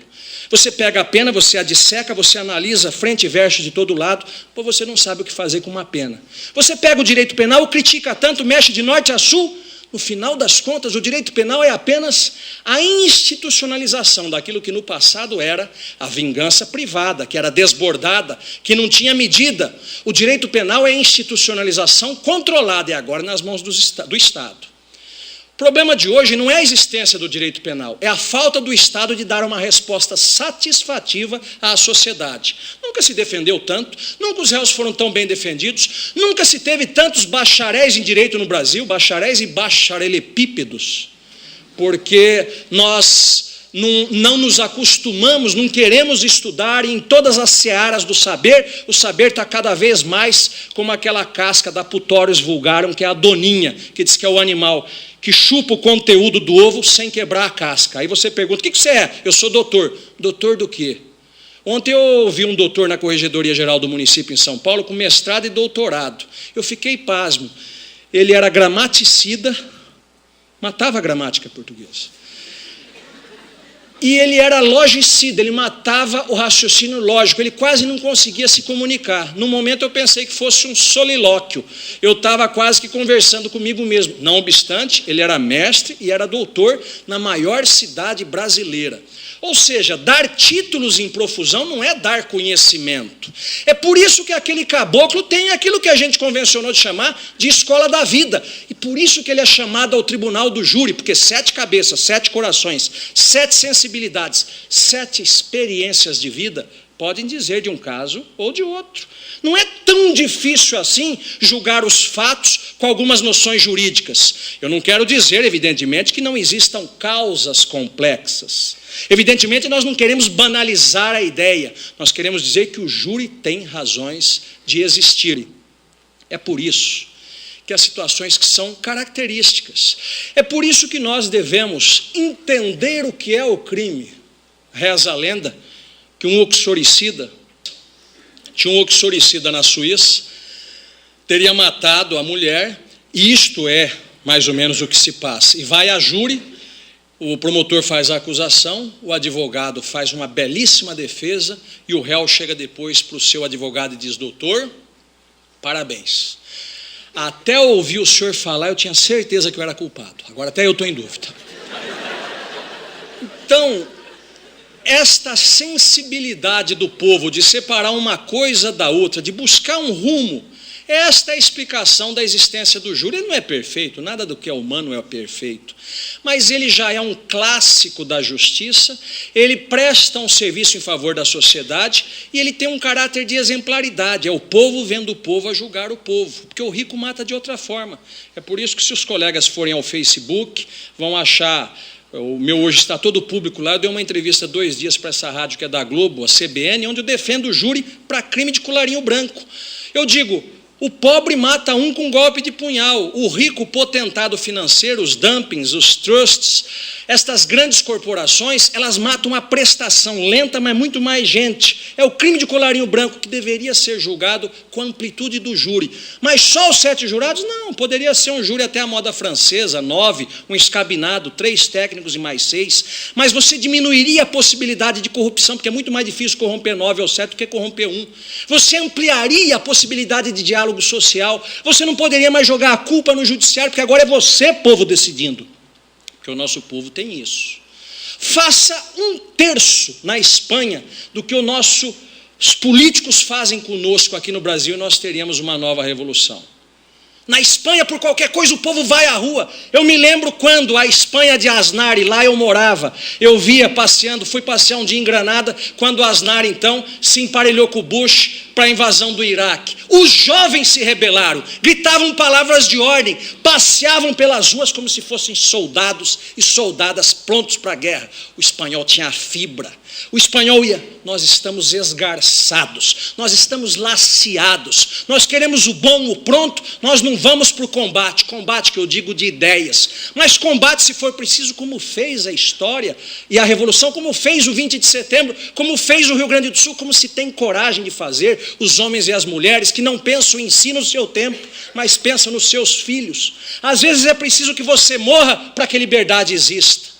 Você pega a pena, você a disseca, você analisa frente e verso de todo lado, pois você não sabe o que fazer com uma pena. Você pega o direito penal, critica tanto, mexe de norte a sul. No final das contas, o direito penal é apenas a institucionalização daquilo que no passado era a vingança privada, que era desbordada, que não tinha medida. O direito penal é a institucionalização controlada, e agora nas mãos do Estado. O problema de hoje não é a existência do direito penal, é a falta do Estado de dar uma resposta satisfativa à sociedade. Nunca se defendeu tanto, nunca os réus foram tão bem defendidos, nunca se teve tantos bacharéis em direito no Brasil, bacharéis e bacharelepípedos, porque nós não nos acostumamos, não queremos estudar em todas as searas do saber. O saber está cada vez mais como aquela casca da Putorius vulgarum, que é a doninha, que diz que é o animal que chupa o conteúdo do ovo sem quebrar a casca. Aí você pergunta: o que você é? Eu sou doutor. Doutor do quê? Ontem eu ouvi um doutor na Corregedoria Geral do município em São Paulo com mestrado e doutorado. Eu fiquei pasmo. Ele era gramaticida, matava a gramática portuguesa. E ele era logicida, ele matava o raciocínio lógico, ele quase não conseguia se comunicar. No momento eu pensei que fosse um solilóquio, eu estava quase que conversando comigo mesmo. Não obstante, ele era mestre e era doutor na maior cidade brasileira. Ou seja, dar títulos em profusão não é dar conhecimento. É por isso que aquele caboclo tem aquilo que a gente convencionou de chamar de escola da vida. E por isso que ele é chamado ao tribunal do júri, porque 7 cabeças, 7 corações, 7 sensibilidades, 7 experiências de vida podem dizer de um caso ou de outro. Não é tão difícil assim julgar os fatos com algumas noções jurídicas. Eu não quero dizer, evidentemente, que não existam causas complexas. Evidentemente, nós não queremos banalizar a ideia. Nós queremos dizer que o júri tem razões de existir. É por isso que há situações que são características. É por isso que nós devemos entender o que é o crime. Reza a lenda que tinha um uxoricida na Suíça, teria matado a mulher, e isto é mais ou menos o que se passa. E vai a júri, o promotor faz a acusação, o advogado faz uma belíssima defesa, e o réu chega depois para o seu advogado e diz: doutor, parabéns. Até eu ouvir o senhor falar, eu tinha certeza que eu era culpado. Agora até eu estou em dúvida. Então, esta sensibilidade do povo de separar uma coisa da outra, de buscar um rumo, esta é a explicação da existência do júri. Ele não é perfeito, nada do que é humano é perfeito, mas ele já é um clássico da justiça, ele presta um serviço em favor da sociedade e ele tem um caráter de exemplaridade, é o povo vendo o povo a julgar o povo, porque o rico mata de outra forma. É por isso que se os colegas forem ao Facebook, vão achar, o meu hoje está todo público lá, eu dei uma entrevista 2 dias para essa rádio que é da Globo, a CBN, onde eu defendo o júri para crime de colarinho branco. Eu digo, o pobre mata um com golpe de punhal, o rico, o potentado financeiro, os dumpings, os trusts, estas grandes corporações, elas matam a prestação lenta, mas muito mais gente. É o crime de colarinho branco que deveria ser julgado com a amplitude do júri. Mas só os 7 jurados? Não, poderia ser um júri até a moda francesa, 9, um escabinado, 3 técnicos e mais 6. Mas você diminuiria a possibilidade de corrupção, porque é muito mais difícil corromper 9 ou 7 do que corromper 1. Você ampliaria a possibilidade de diálogo social. Você não poderia mais jogar a culpa no judiciário, porque agora é você, povo, decidindo. Porque o nosso povo tem isso. Faça 1/3 na Espanha do que os políticos fazem conosco aqui no Brasil e nós teríamos uma nova revolução. Na Espanha, por qualquer coisa, o povo vai à rua. Eu me lembro quando a Espanha de Aznar, e lá eu morava, eu via passeando, fui passear um dia em Granada, quando Aznar, então, se emparelhou com o Bush para a invasão do Iraque. Os jovens se rebelaram, gritavam palavras de ordem, passeavam pelas ruas como se fossem soldados e soldadas prontos para a guerra. O espanhol tinha a fibra. O espanhol ia, nós estamos esgarçados, nós estamos laceados, nós queremos o bom, o pronto, nós não vamos para o combate que eu digo de ideias, mas combate se for preciso, como fez a história e a Revolução, como fez o 20 de setembro, como fez o Rio Grande do Sul, como se tem coragem de fazer os homens e as mulheres que não pensam em si no seu tempo, mas pensam nos seus filhos. Às vezes é preciso que você morra para que a liberdade exista.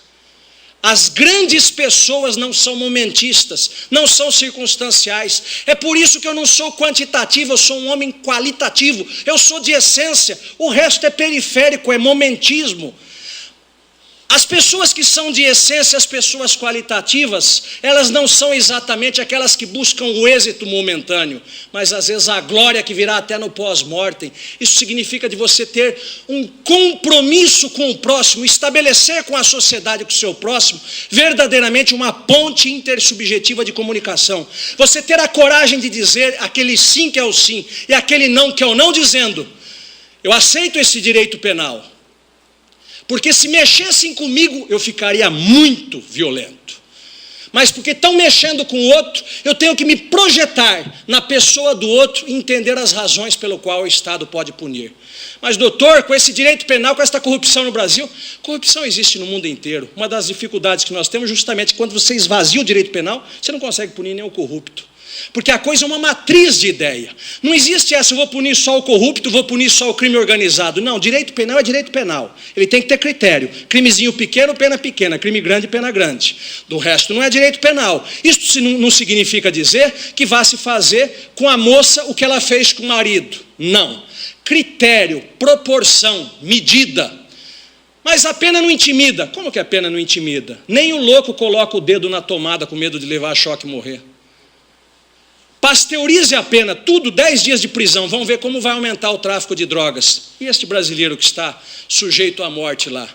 As grandes pessoas não são momentistas, não são circunstanciais. É por isso que eu não sou quantitativo, eu sou um homem qualitativo. Eu sou de essência, o resto é periférico, é momentismo. As pessoas que são de essência, as pessoas qualitativas, elas não são exatamente aquelas que buscam o êxito momentâneo, mas às vezes a glória que virá até no pós-mortem. Isso significa de você ter um compromisso com o próximo, estabelecer com a sociedade, com o seu próximo, verdadeiramente uma ponte intersubjetiva de comunicação. Você ter a coragem de dizer aquele sim que é o sim e aquele não que é o não, dizendo, eu aceito esse direito penal. Porque se mexessem comigo, eu ficaria muito violento. Mas porque estão mexendo com o outro, eu tenho que me projetar na pessoa do outro e entender as razões pelo qual o Estado pode punir. Mas, doutor, com esse direito penal, com esta corrupção no Brasil, corrupção existe no mundo inteiro. Uma das dificuldades que nós temos justamente quando você esvazia o direito penal, você não consegue punir nem o corrupto. Porque a coisa é uma matriz de ideia. Não existe essa, eu vou punir só o corrupto, vou punir só o crime organizado. Não, direito penal é direito penal. Ele tem que ter critério. Crimezinho pequeno, pena pequena. Crime grande, pena grande. Do resto não é direito penal. Isso não significa dizer que vá se fazer com a moça o que ela fez com o marido. Não. Critério, proporção, medida. Mas a pena não intimida. Como que a pena não intimida? Nem o louco coloca o dedo na tomada com medo de levar choque e morrer. Pasteurize a pena, tudo, 10 dias de prisão, vamos ver como vai aumentar o tráfico de drogas. E este brasileiro que está sujeito à morte lá?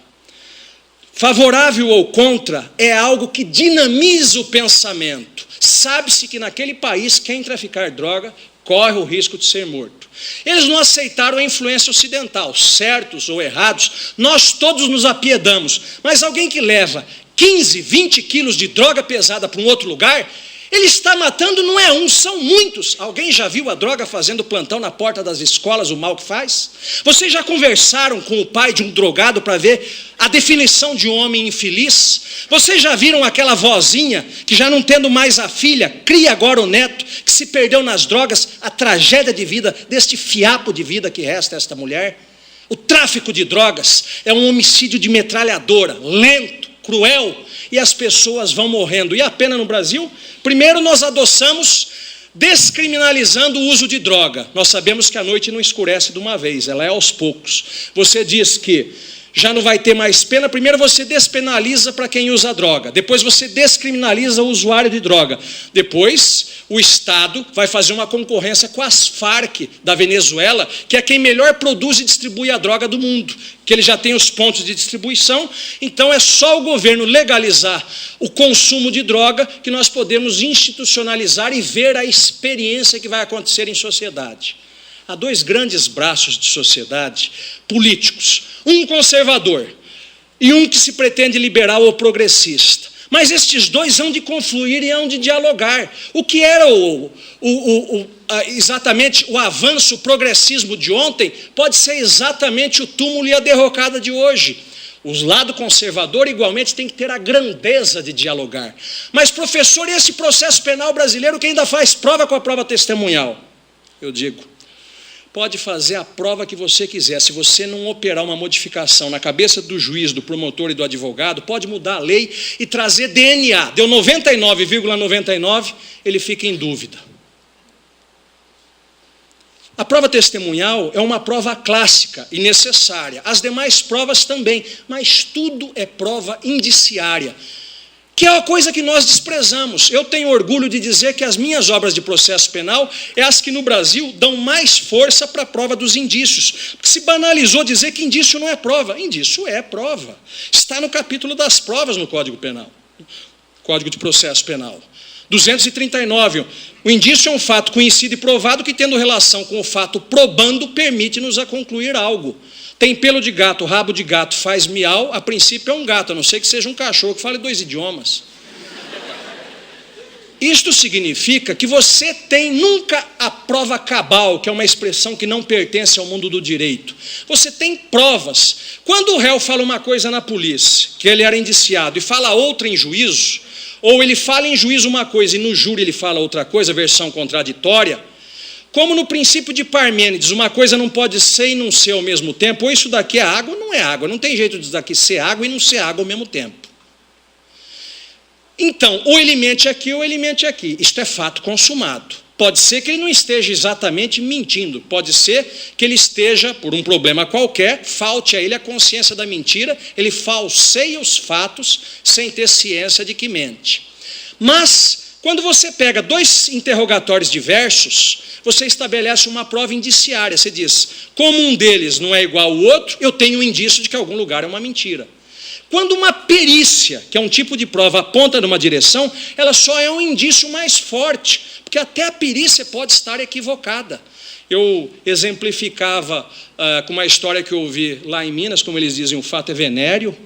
Favorável ou contra é algo que dinamiza o pensamento. Sabe-se que naquele país, quem traficar droga corre o risco de ser morto. Eles não aceitaram a influência ocidental, certos ou errados, nós todos nos apiedamos. Mas alguém que leva 15, 20 quilos de droga pesada para um outro lugar, ele está matando, não é um, são muitos. Alguém já viu a droga fazendo plantão na porta das escolas, o mal que faz? Vocês já conversaram com o pai de um drogado para ver a definição de um homem infeliz? Vocês já viram aquela vozinha que, já não tendo mais a filha, cria agora o neto, que se perdeu nas drogas, a tragédia de vida, deste fiapo de vida que resta a esta mulher? O tráfico de drogas é um homicídio de metralhadora, lento, cruel, e as pessoas vão morrendo. E a pena no Brasil? Primeiro nós adoçamos descriminalizando o uso de droga. Nós sabemos que a noite não escurece de uma vez, ela é aos poucos. Você diz que já não vai ter mais pena. Primeiro você despenaliza para quem usa droga, depois você descriminaliza o usuário de droga, depois o Estado vai fazer uma concorrência com as Farc da Venezuela, que é quem melhor produz e distribui a droga do mundo, que ele já tem os pontos de distribuição. Então é só o governo legalizar o consumo de droga que nós podemos institucionalizar e ver a experiência que vai acontecer em sociedade. Há dois grandes braços de sociedade políticos, um conservador e um que se pretende liberal ou progressista. Mas estes dois hão de confluir e hão de dialogar. O que era exatamente o avanço, o progressismo de ontem, pode ser exatamente o túmulo e a derrocada de hoje. O lado conservador, igualmente, tem que ter a grandeza de dialogar. Mas, professor, e esse processo penal brasileiro que ainda faz prova com a prova testemunhal? Eu digo, pode fazer a prova que você quiser. Se você não operar uma modificação na cabeça do juiz, do promotor e do advogado, pode mudar a lei e trazer DNA. Deu 99,99, ele fica em dúvida. A prova testemunhal é uma prova clássica e necessária. As demais provas também, mas tudo é prova indiciária, que é uma coisa que nós desprezamos. Eu tenho orgulho de dizer que as minhas obras de processo penal é as que no Brasil dão mais força para a prova dos indícios. Porque se banalizou dizer que indício não é prova. Indício é prova. Está no capítulo das provas no Código Penal, Código de Processo Penal. 239, o indício é um fato conhecido e provado que, tendo relação com o fato probando, permite-nos a concluir algo. Tem pelo de gato, rabo de gato, faz miau, a princípio é um gato, a não ser que seja um cachorro que fale 2 idiomas. Isto significa que você tem nunca a prova cabal, que é uma expressão que não pertence ao mundo do direito. Você tem provas. Quando o réu fala uma coisa na polícia, que ele era indiciado, e fala outra em juízo, ou ele fala em juízo uma coisa e no júri ele fala outra coisa, versão contraditória, como no princípio de Parmênides, uma coisa não pode ser e não ser ao mesmo tempo, ou isso daqui é água ou não é água, não tem jeito disso daqui ser água e não ser água ao mesmo tempo. Então, ou ele mente aqui ou ele mente aqui, isto é fato consumado. Pode ser que ele não esteja exatamente mentindo, pode ser que ele esteja, por um problema qualquer, falte a ele a consciência da mentira, ele falseia os fatos sem ter ciência de que mente. Mas, quando você pega 2 interrogatórios diversos, você estabelece uma prova indiciária, você diz, como um deles não é igual ao outro, eu tenho um indício de que algum lugar é uma mentira. Quando uma perícia, que é um tipo de prova, aponta numa direção, ela só é um indício mais forte, porque até a perícia pode estar equivocada. Eu exemplificava com uma história que eu ouvi lá em Minas, como eles dizem, o fato é venéreo.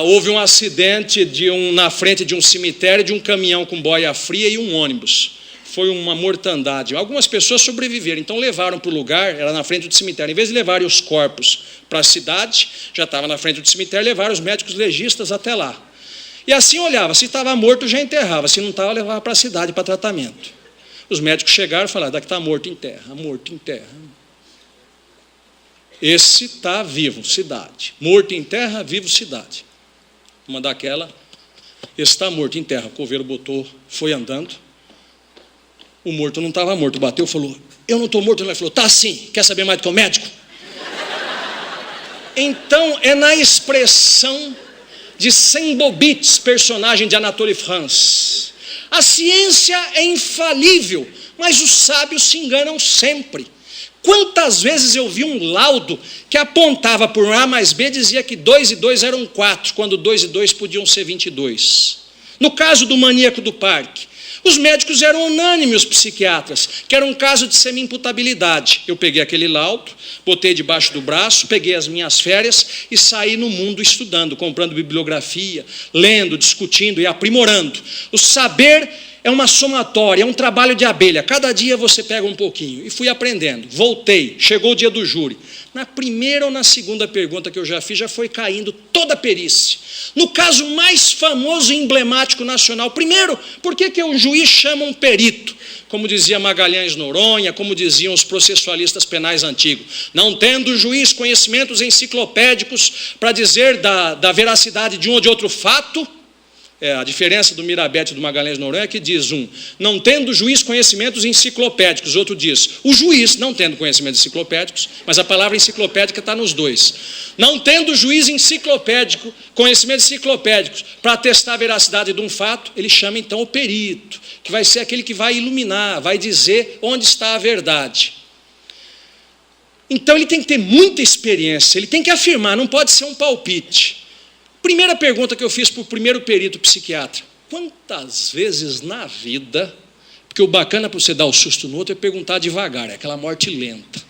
Houve um acidente na frente de um cemitério, de um caminhão com boia fria e um ônibus. Foi uma mortandade. Algumas pessoas sobreviveram, então levaram para o lugar, era na frente do cemitério. Em vez de levarem os corpos para a cidade, já estava na frente do cemitério, levaram os médicos legistas até lá. E assim olhava, se estava morto já enterrava, se não estava, levava para a cidade para tratamento. Os médicos chegaram e falaram, daqui está morto, enterra, morto, enterra. Esse está vivo, cidade. Morto em terra, vivo, cidade. Uma daquela, esse está morto em terra. O coveiro botou, foi andando. O morto não estava morto, bateu e falou, eu não estou morto. Ele falou, tá sim, quer saber mais do que o médico? Então, é na expressão de Saint-Bobitz, personagem de Anatole France. A ciência é infalível, mas os sábios se enganam sempre. Quantas vezes eu vi um laudo que apontava por A mais B, dizia que 2 e 2 eram 4, quando 2 e 2 podiam ser 22. No caso do maníaco do parque, os médicos eram unânimes, os psiquiatras, que era um caso de semi-imputabilidade. Eu peguei aquele laudo, botei debaixo do braço, peguei as minhas férias e saí no mundo estudando, comprando bibliografia, lendo, discutindo e aprimorando. O saber é uma somatória, é um trabalho de abelha. Cada dia você pega um pouquinho. E fui aprendendo. Voltei, chegou o dia do júri. Na primeira ou na segunda pergunta que eu já fiz, já foi caindo toda a perícia. No caso mais famoso e emblemático nacional. Primeiro, por que o juiz chama um perito? Como dizia Magalhães Noronha, como diziam os processualistas penais antigos. Não tendo o juiz conhecimentos enciclopédicos para dizer da veracidade de um ou de outro fato, A diferença do Mirabete e do Magalhães de Noronha é que diz um, não tendo o juiz conhecimentos enciclopédicos, outro diz, o juiz não tendo conhecimentos enciclopédicos, mas a palavra enciclopédica está nos dois. Não tendo o juiz enciclopédico, conhecimentos enciclopédicos, para atestar a veracidade de um fato, ele chama então o perito, que vai ser aquele que vai iluminar, vai dizer onde está a verdade. Então ele tem que ter muita experiência, ele tem que afirmar, não pode ser um palpite. Primeira pergunta que eu fiz para o primeiro perito psiquiatra, quantas vezes na vida, porque o bacana para você dar o susto no outro é perguntar devagar, é aquela morte lenta.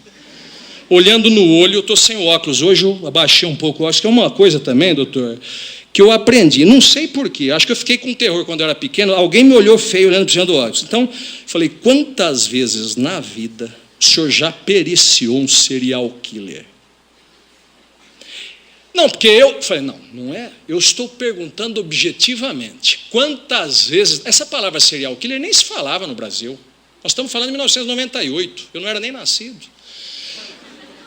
Olhando no olho, eu estou sem óculos, hoje eu abaixei um pouco, acho que é uma coisa também, doutor, que eu aprendi, não sei porquê, acho que eu fiquei com terror quando eu era pequeno, alguém me olhou feio olhando para o senhor do óculos. Então, falei, quantas vezes na vida o senhor já periciou um serial killer? Não, porque eu falei, não é, eu estou perguntando objetivamente, quantas vezes, essa palavra serial killer nem se falava no Brasil, nós estamos falando de 1998, eu não era nem nascido.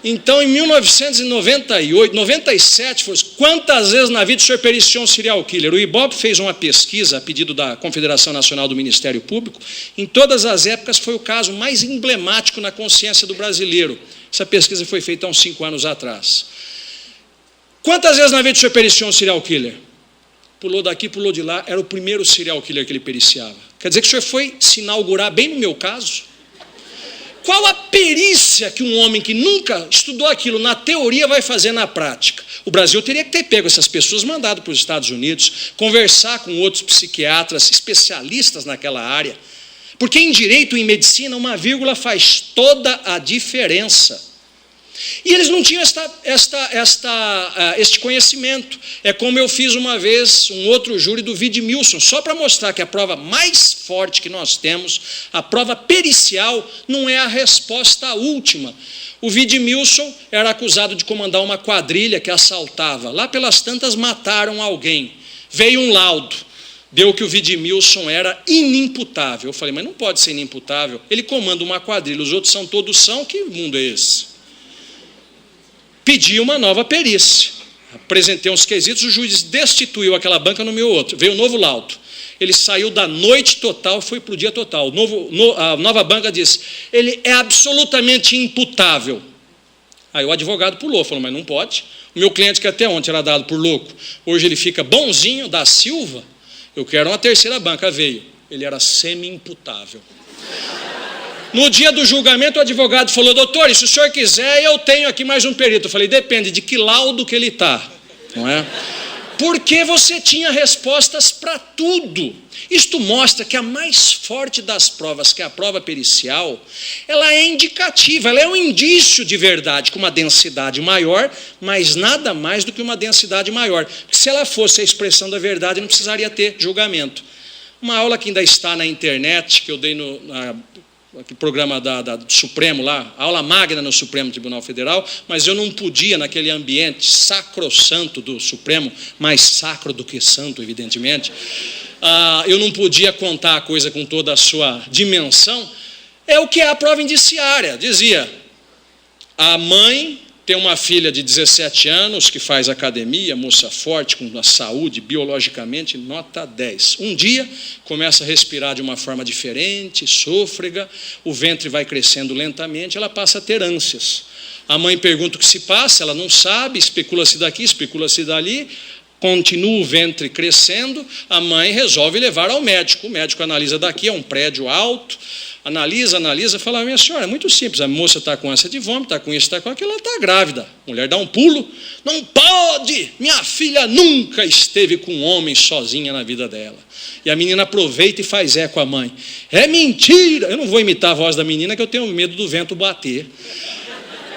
Então, em 1998, 97, quantas vezes na vida o senhor periciou um serial killer? O Ibope fez uma pesquisa a pedido da Confederação Nacional do Ministério Público, em todas as épocas foi o caso mais emblemático na consciência do brasileiro. Essa pesquisa foi feita há uns 5 anos atrás. Quantas vezes na vida o senhor periciou um serial killer? Pulou daqui, pulou de lá, era o primeiro serial killer que ele periciava. Quer dizer que o senhor foi se inaugurar bem no meu caso? Qual a perícia que um homem que nunca estudou aquilo na teoria vai fazer na prática? O Brasil teria que ter pego essas pessoas, mandado para os Estados Unidos, conversar com outros psiquiatras, especialistas naquela área. Porque em direito e em medicina, uma vírgula faz toda a diferença. E eles não tinham este conhecimento. É como eu fiz uma vez um outro júri do Vidmilson, só para mostrar que a prova mais forte que nós temos, a prova pericial, não é a resposta última. O Vidmilson era acusado de comandar uma quadrilha que assaltava. Lá pelas tantas mataram alguém. Veio um laudo. Deu que o Vidmilson era inimputável. Eu falei, mas não pode ser inimputável. Ele comanda uma quadrilha, os outros são todos são. Que mundo é esse? Pedi uma nova perícia, apresentei uns quesitos, o juiz destituiu aquela banca no meu outro, veio um novo laudo. Ele saiu da noite total, foi para o dia total. A nova banca disse, ele é absolutamente imputável. Aí o advogado pulou, falou, mas não pode. O meu cliente, que até ontem era dado por louco, hoje ele fica bonzinho, da Silva, eu quero uma terceira banca, veio. Ele era semi-imputável. No dia do julgamento, o advogado falou, doutor, e se o senhor quiser, eu tenho aqui mais um perito. Eu falei, depende de que laudo que ele está, não é? Porque você tinha respostas para tudo. Isto mostra que a mais forte das provas, que é a prova pericial, ela é indicativa, ela é um indício de verdade, com uma densidade maior, mas nada mais do que uma densidade maior. Porque se ela fosse a expressão da verdade, não precisaria ter julgamento. Uma aula que ainda está na internet, que eu dei no programa do Supremo lá, aula magna no Supremo Tribunal Federal, mas eu não podia, naquele ambiente sacrossanto do Supremo, mais sacro do que santo, evidentemente, eu não podia contar a coisa com toda a sua dimensão. É o que é a prova indiciária. Dizia, a mãe tem uma filha de 17 anos que faz academia, moça forte, com a saúde, biologicamente, nota 10. Um dia, começa a respirar de uma forma diferente, sôfrega, o ventre vai crescendo lentamente, ela passa a ter ânsias. A mãe pergunta o que se passa, ela não sabe, especula-se daqui, especula-se dali, continua o ventre crescendo, a mãe resolve levar ao médico. O médico analisa daqui, é um prédio alto, analisa, fala, minha senhora, é muito simples, a moça está com ânsia de vômito, está com isso, está com aquilo, ela está grávida. A mulher dá um pulo, não pode, minha filha nunca esteve com um homem sozinha na vida dela. E a menina aproveita e faz eco à mãe. É mentira, eu não vou imitar a voz da menina, que eu tenho medo do vento bater.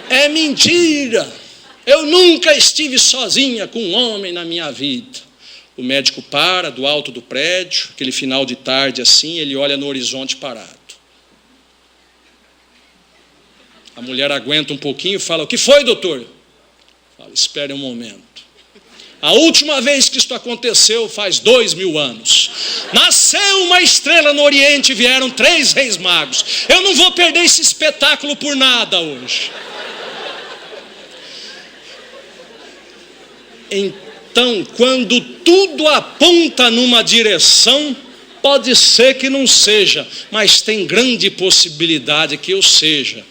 É mentira, eu nunca estive sozinha com um homem na minha vida. O médico para do alto do prédio, aquele final de tarde assim, ele olha no horizonte parado. A mulher aguenta um pouquinho e fala, o que foi, doutor? Fala, espere um momento. A última vez que isto aconteceu faz 2000 anos. Nasceu uma estrela no Oriente e vieram 3 reis magos. Eu não vou perder esse espetáculo por nada hoje. Então, quando tudo aponta numa direção, pode ser que não seja, mas tem grande possibilidade que eu seja.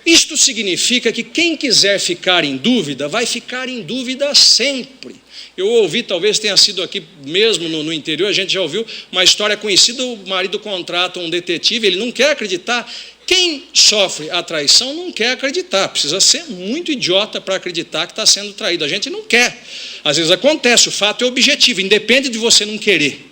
Isto significa que quem quiser ficar em dúvida, vai ficar em dúvida sempre. Eu ouvi, talvez tenha sido aqui mesmo no interior, a gente já ouviu uma história conhecida, o marido contrata um detetive, ele não quer acreditar. Quem sofre a traição não quer acreditar, precisa ser muito idiota para acreditar que está sendo traído. A gente não quer. Às vezes acontece, o fato é objetivo, independe de você não querer.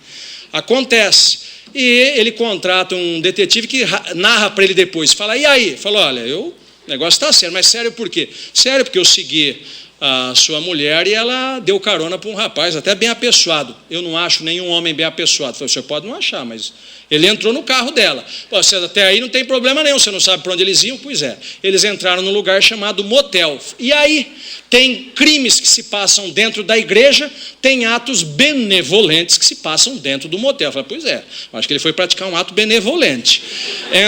Acontece. E ele contrata um detetive que narra para ele depois, fala, e aí? Fala, olha, o negócio está sério, mas sério por quê? Sério porque eu segui a sua mulher e ela deu carona para um rapaz, até bem apessoado. Eu não acho nenhum homem bem apessoado. Falei, o senhor pode não achar, mas ele entrou no carro dela. Você, até aí não tem problema nenhum, você não sabe para onde eles iam? Pois é, eles entraram num lugar chamado motel. E aí tem crimes que se passam dentro da igreja, tem atos benevolentes que se passam dentro do motel. Falei, pois é, acho que ele foi praticar um ato benevolente.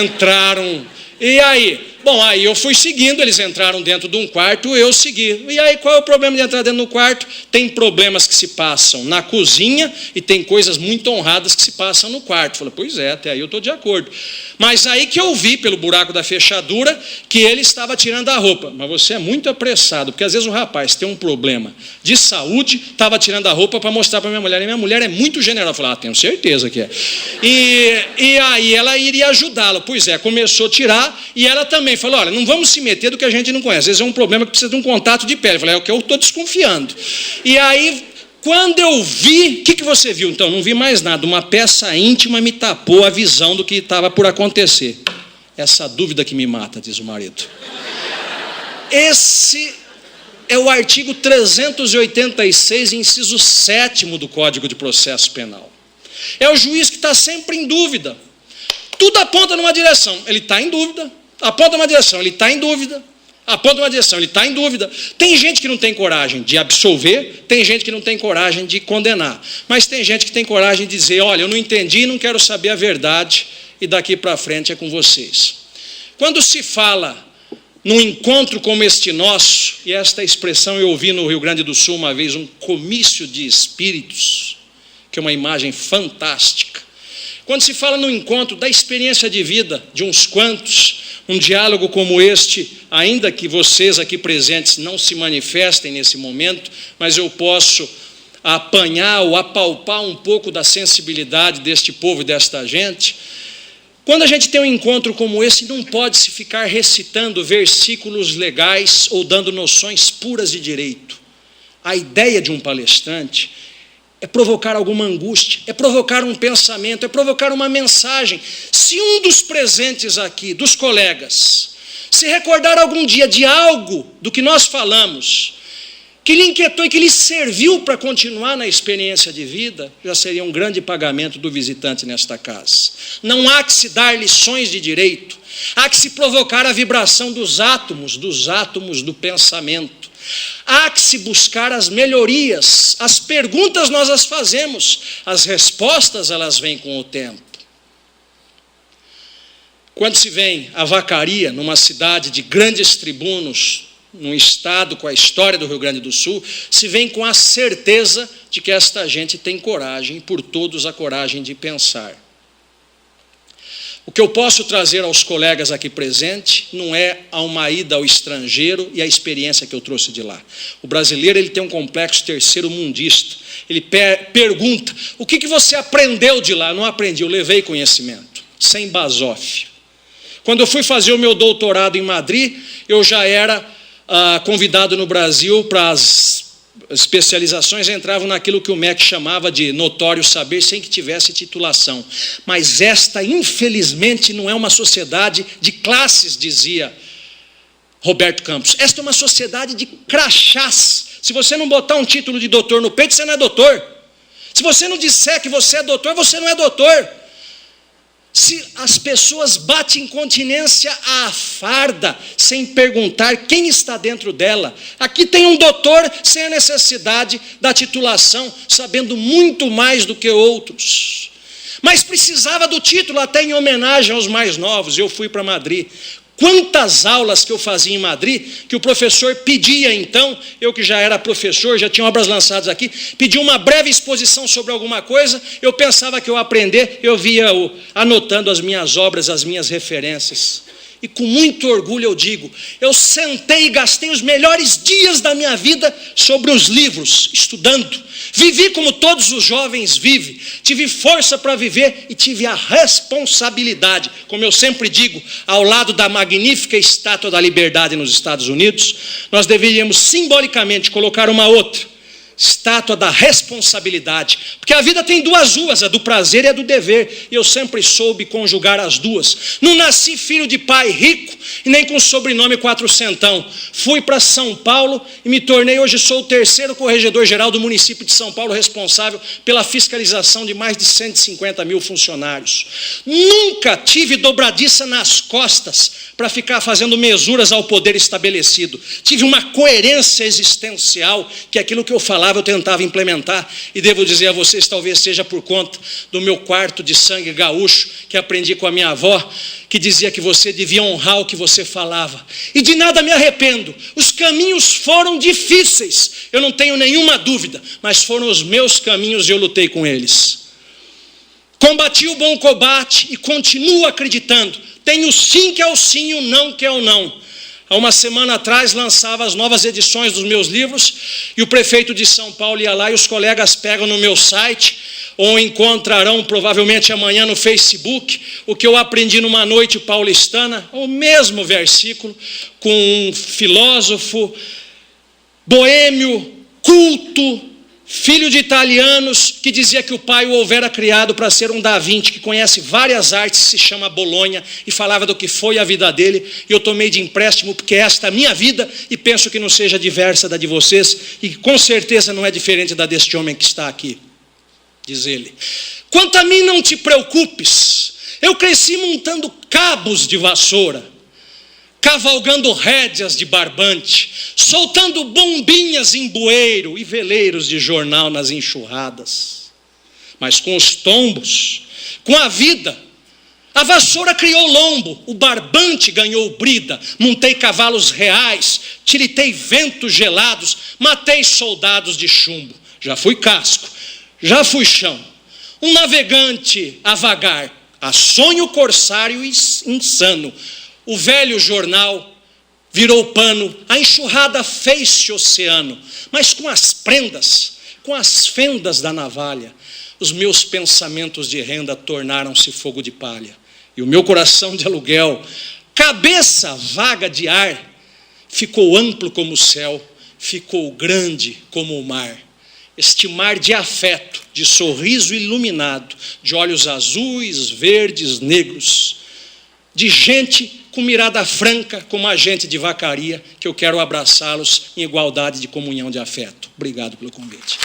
Entraram, e aí? Bom, aí eu fui seguindo, eles entraram dentro de um quarto, eu segui. E aí, qual é o problema de entrar dentro do quarto? Tem problemas que se passam na cozinha e tem coisas muito honradas que se passam no quarto. Falei, pois é, até aí eu estou de acordo. Mas aí que eu vi, pelo buraco da fechadura, que ele estava tirando a roupa. Mas você é muito apressado, porque às vezes o rapaz tem um problema de saúde, estava tirando a roupa para mostrar para minha mulher. E minha mulher é muito generosa. Eu falei, tenho certeza que é. E aí ela iria ajudá-lo. Pois é, começou a tirar e ela também falou, olha, não vamos se meter do que a gente não conhece. Às vezes é um problema que precisa de um contato de pele. Eu falei, é o que eu estou desconfiando. E aí, quando eu vi, o que você viu? Então, não vi mais nada. Uma peça íntima me tapou a visão do que estava por acontecer. Essa dúvida que me mata, diz o marido. Esse é o artigo 386, inciso 7º do Código de Processo Penal. É o juiz que está sempre em dúvida. Tudo aponta numa direção. Ele está em dúvida. Aponta uma direção, ele está em dúvida. Aponta uma direção, ele está em dúvida. Tem gente que não tem coragem de absolver, tem gente que não tem coragem de condenar. Mas tem gente que tem coragem de dizer, olha, eu não entendi, não quero saber a verdade, e daqui para frente é com vocês. Quando se fala num encontro como este nosso, e esta expressão eu ouvi no Rio Grande do Sul uma vez, um comício de espíritos, que é uma imagem fantástica. Quando se fala no encontro da experiência de vida de uns quantos, um diálogo como este, ainda que vocês aqui presentes não se manifestem nesse momento, mas eu posso apanhar ou apalpar um pouco da sensibilidade deste povo e desta gente. Quando a gente tem um encontro como esse, não pode se ficar recitando versículos legais ou dando noções puras de direito. A ideia de um palestrante é provocar alguma angústia, é provocar um pensamento, é provocar uma mensagem. Se um dos presentes aqui, dos colegas, se recordar algum dia de algo do que nós falamos, que lhe inquietou e que lhe serviu para continuar na experiência de vida, já seria um grande pagamento do visitante nesta casa. Não há que se dar lições de direito, há que se provocar a vibração dos átomos do pensamento. Há que se buscar as melhorias. As perguntas nós as fazemos, as respostas elas vêm com o tempo. Quando se vem a Vacaria, numa cidade de grandes tribunos, num estado com a história do Rio Grande do Sul, se vem com a certeza de que esta gente tem coragem, por todos a coragem de pensar. O que eu posso trazer aos colegas aqui presentes não é uma ida ao estrangeiro e a experiência que eu trouxe de lá. O brasileiro ele tem um complexo terceiro-mundista. Ele pergunta, o que você aprendeu de lá? Eu não aprendi, eu levei conhecimento, sem basófia. Quando eu fui fazer o meu doutorado em Madrid, eu já era convidado no Brasil para as especializações, entravam naquilo que o MEC chamava de notório saber, sem que tivesse titulação. Mas esta, infelizmente, não é uma sociedade de classes, dizia Roberto Campos. Esta é uma sociedade de crachás. Se você não botar um título de doutor no peito, você não é doutor. Se você não disser que você é doutor, você não é doutor. Se as pessoas batem incontinência à farda, sem perguntar quem está dentro dela. Aqui tem um doutor sem a necessidade da titulação, sabendo muito mais do que outros. Mas precisava do título até em homenagem aos mais novos. Eu fui para Madrid. Quantas aulas que eu fazia em Madrid, que o professor pedia então, eu que já era professor, já tinha obras lançadas aqui, pedia uma breve exposição sobre alguma coisa, eu pensava que eu ia aprender, eu via anotando as minhas obras, as minhas referências. E com muito orgulho eu digo, eu sentei e gastei os melhores dias da minha vida sobre os livros, estudando. Vivi como todos os jovens vivem, tive força para viver e tive a responsabilidade, como eu sempre digo, ao lado da magnífica Estátua da Liberdade nos Estados Unidos, nós deveríamos simbolicamente colocar uma outra, estátua da responsabilidade, porque a vida tem duas ruas, a do prazer e a do dever, e eu sempre soube conjugar as duas. Não nasci filho de pai rico e nem com sobrenome quatrocentão. Fui para São Paulo e me tornei, hoje sou o terceiro corregedor-geral do município de São Paulo, responsável pela fiscalização de mais de 150 mil funcionários. Nunca tive dobradiça nas costas para ficar fazendo mesuras ao poder estabelecido. Tive uma coerência existencial, que aquilo que eu falava eu tentava implementar, e devo dizer a vocês, talvez seja por conta do meu quarto de sangue gaúcho, que aprendi com a minha avó, que dizia que você devia honrar o que você falava. E de nada me arrependo. Os caminhos foram difíceis, eu não tenho nenhuma dúvida, mas foram os meus caminhos e eu lutei com eles. Combati o bom combate e continuo acreditando. Tenho sim que é o sim e o não que é o não. Há uma semana atrás lançava as novas edições dos meus livros e o prefeito de São Paulo ia lá e os colegas pegam no meu site ou encontrarão provavelmente amanhã no Facebook o que eu aprendi numa noite paulistana, o mesmo versículo, com um filósofo boêmio, culto, filho de italianos, que dizia que o pai o houvera criado para ser um Da Vinci, que conhece várias artes, se chama Bolonha, e falava do que foi a vida dele, e eu tomei de empréstimo, porque esta é a minha vida, e penso que não seja diversa da de vocês, e com certeza não é diferente da deste homem que está aqui, diz ele. Quanto a mim, não te preocupes, eu cresci montando cabos de vassoura, cavalgando rédeas de barbante, soltando bombinhas em bueiro e veleiros de jornal nas enxurradas. Mas com os tombos, com a vida, a vassoura criou lombo, o barbante ganhou brida, montei cavalos reais, tiritei ventos gelados, matei soldados de chumbo. Já fui casco, já fui chão, um navegante a vagar, a sonho corsário insano. O velho jornal virou pano, a enxurrada fez-se oceano, mas com as prendas, com as fendas da navalha, os meus pensamentos de renda tornaram-se fogo de palha. E o meu coração de aluguel, cabeça vaga de ar, ficou amplo como o céu, ficou grande como o mar. Este mar de afeto, de sorriso iluminado, de olhos azuis, verdes, negros, de gente com mirada franca, como a gente de Vacaria, que eu quero abraçá-los em igualdade de comunhão de afeto. Obrigado pelo convite.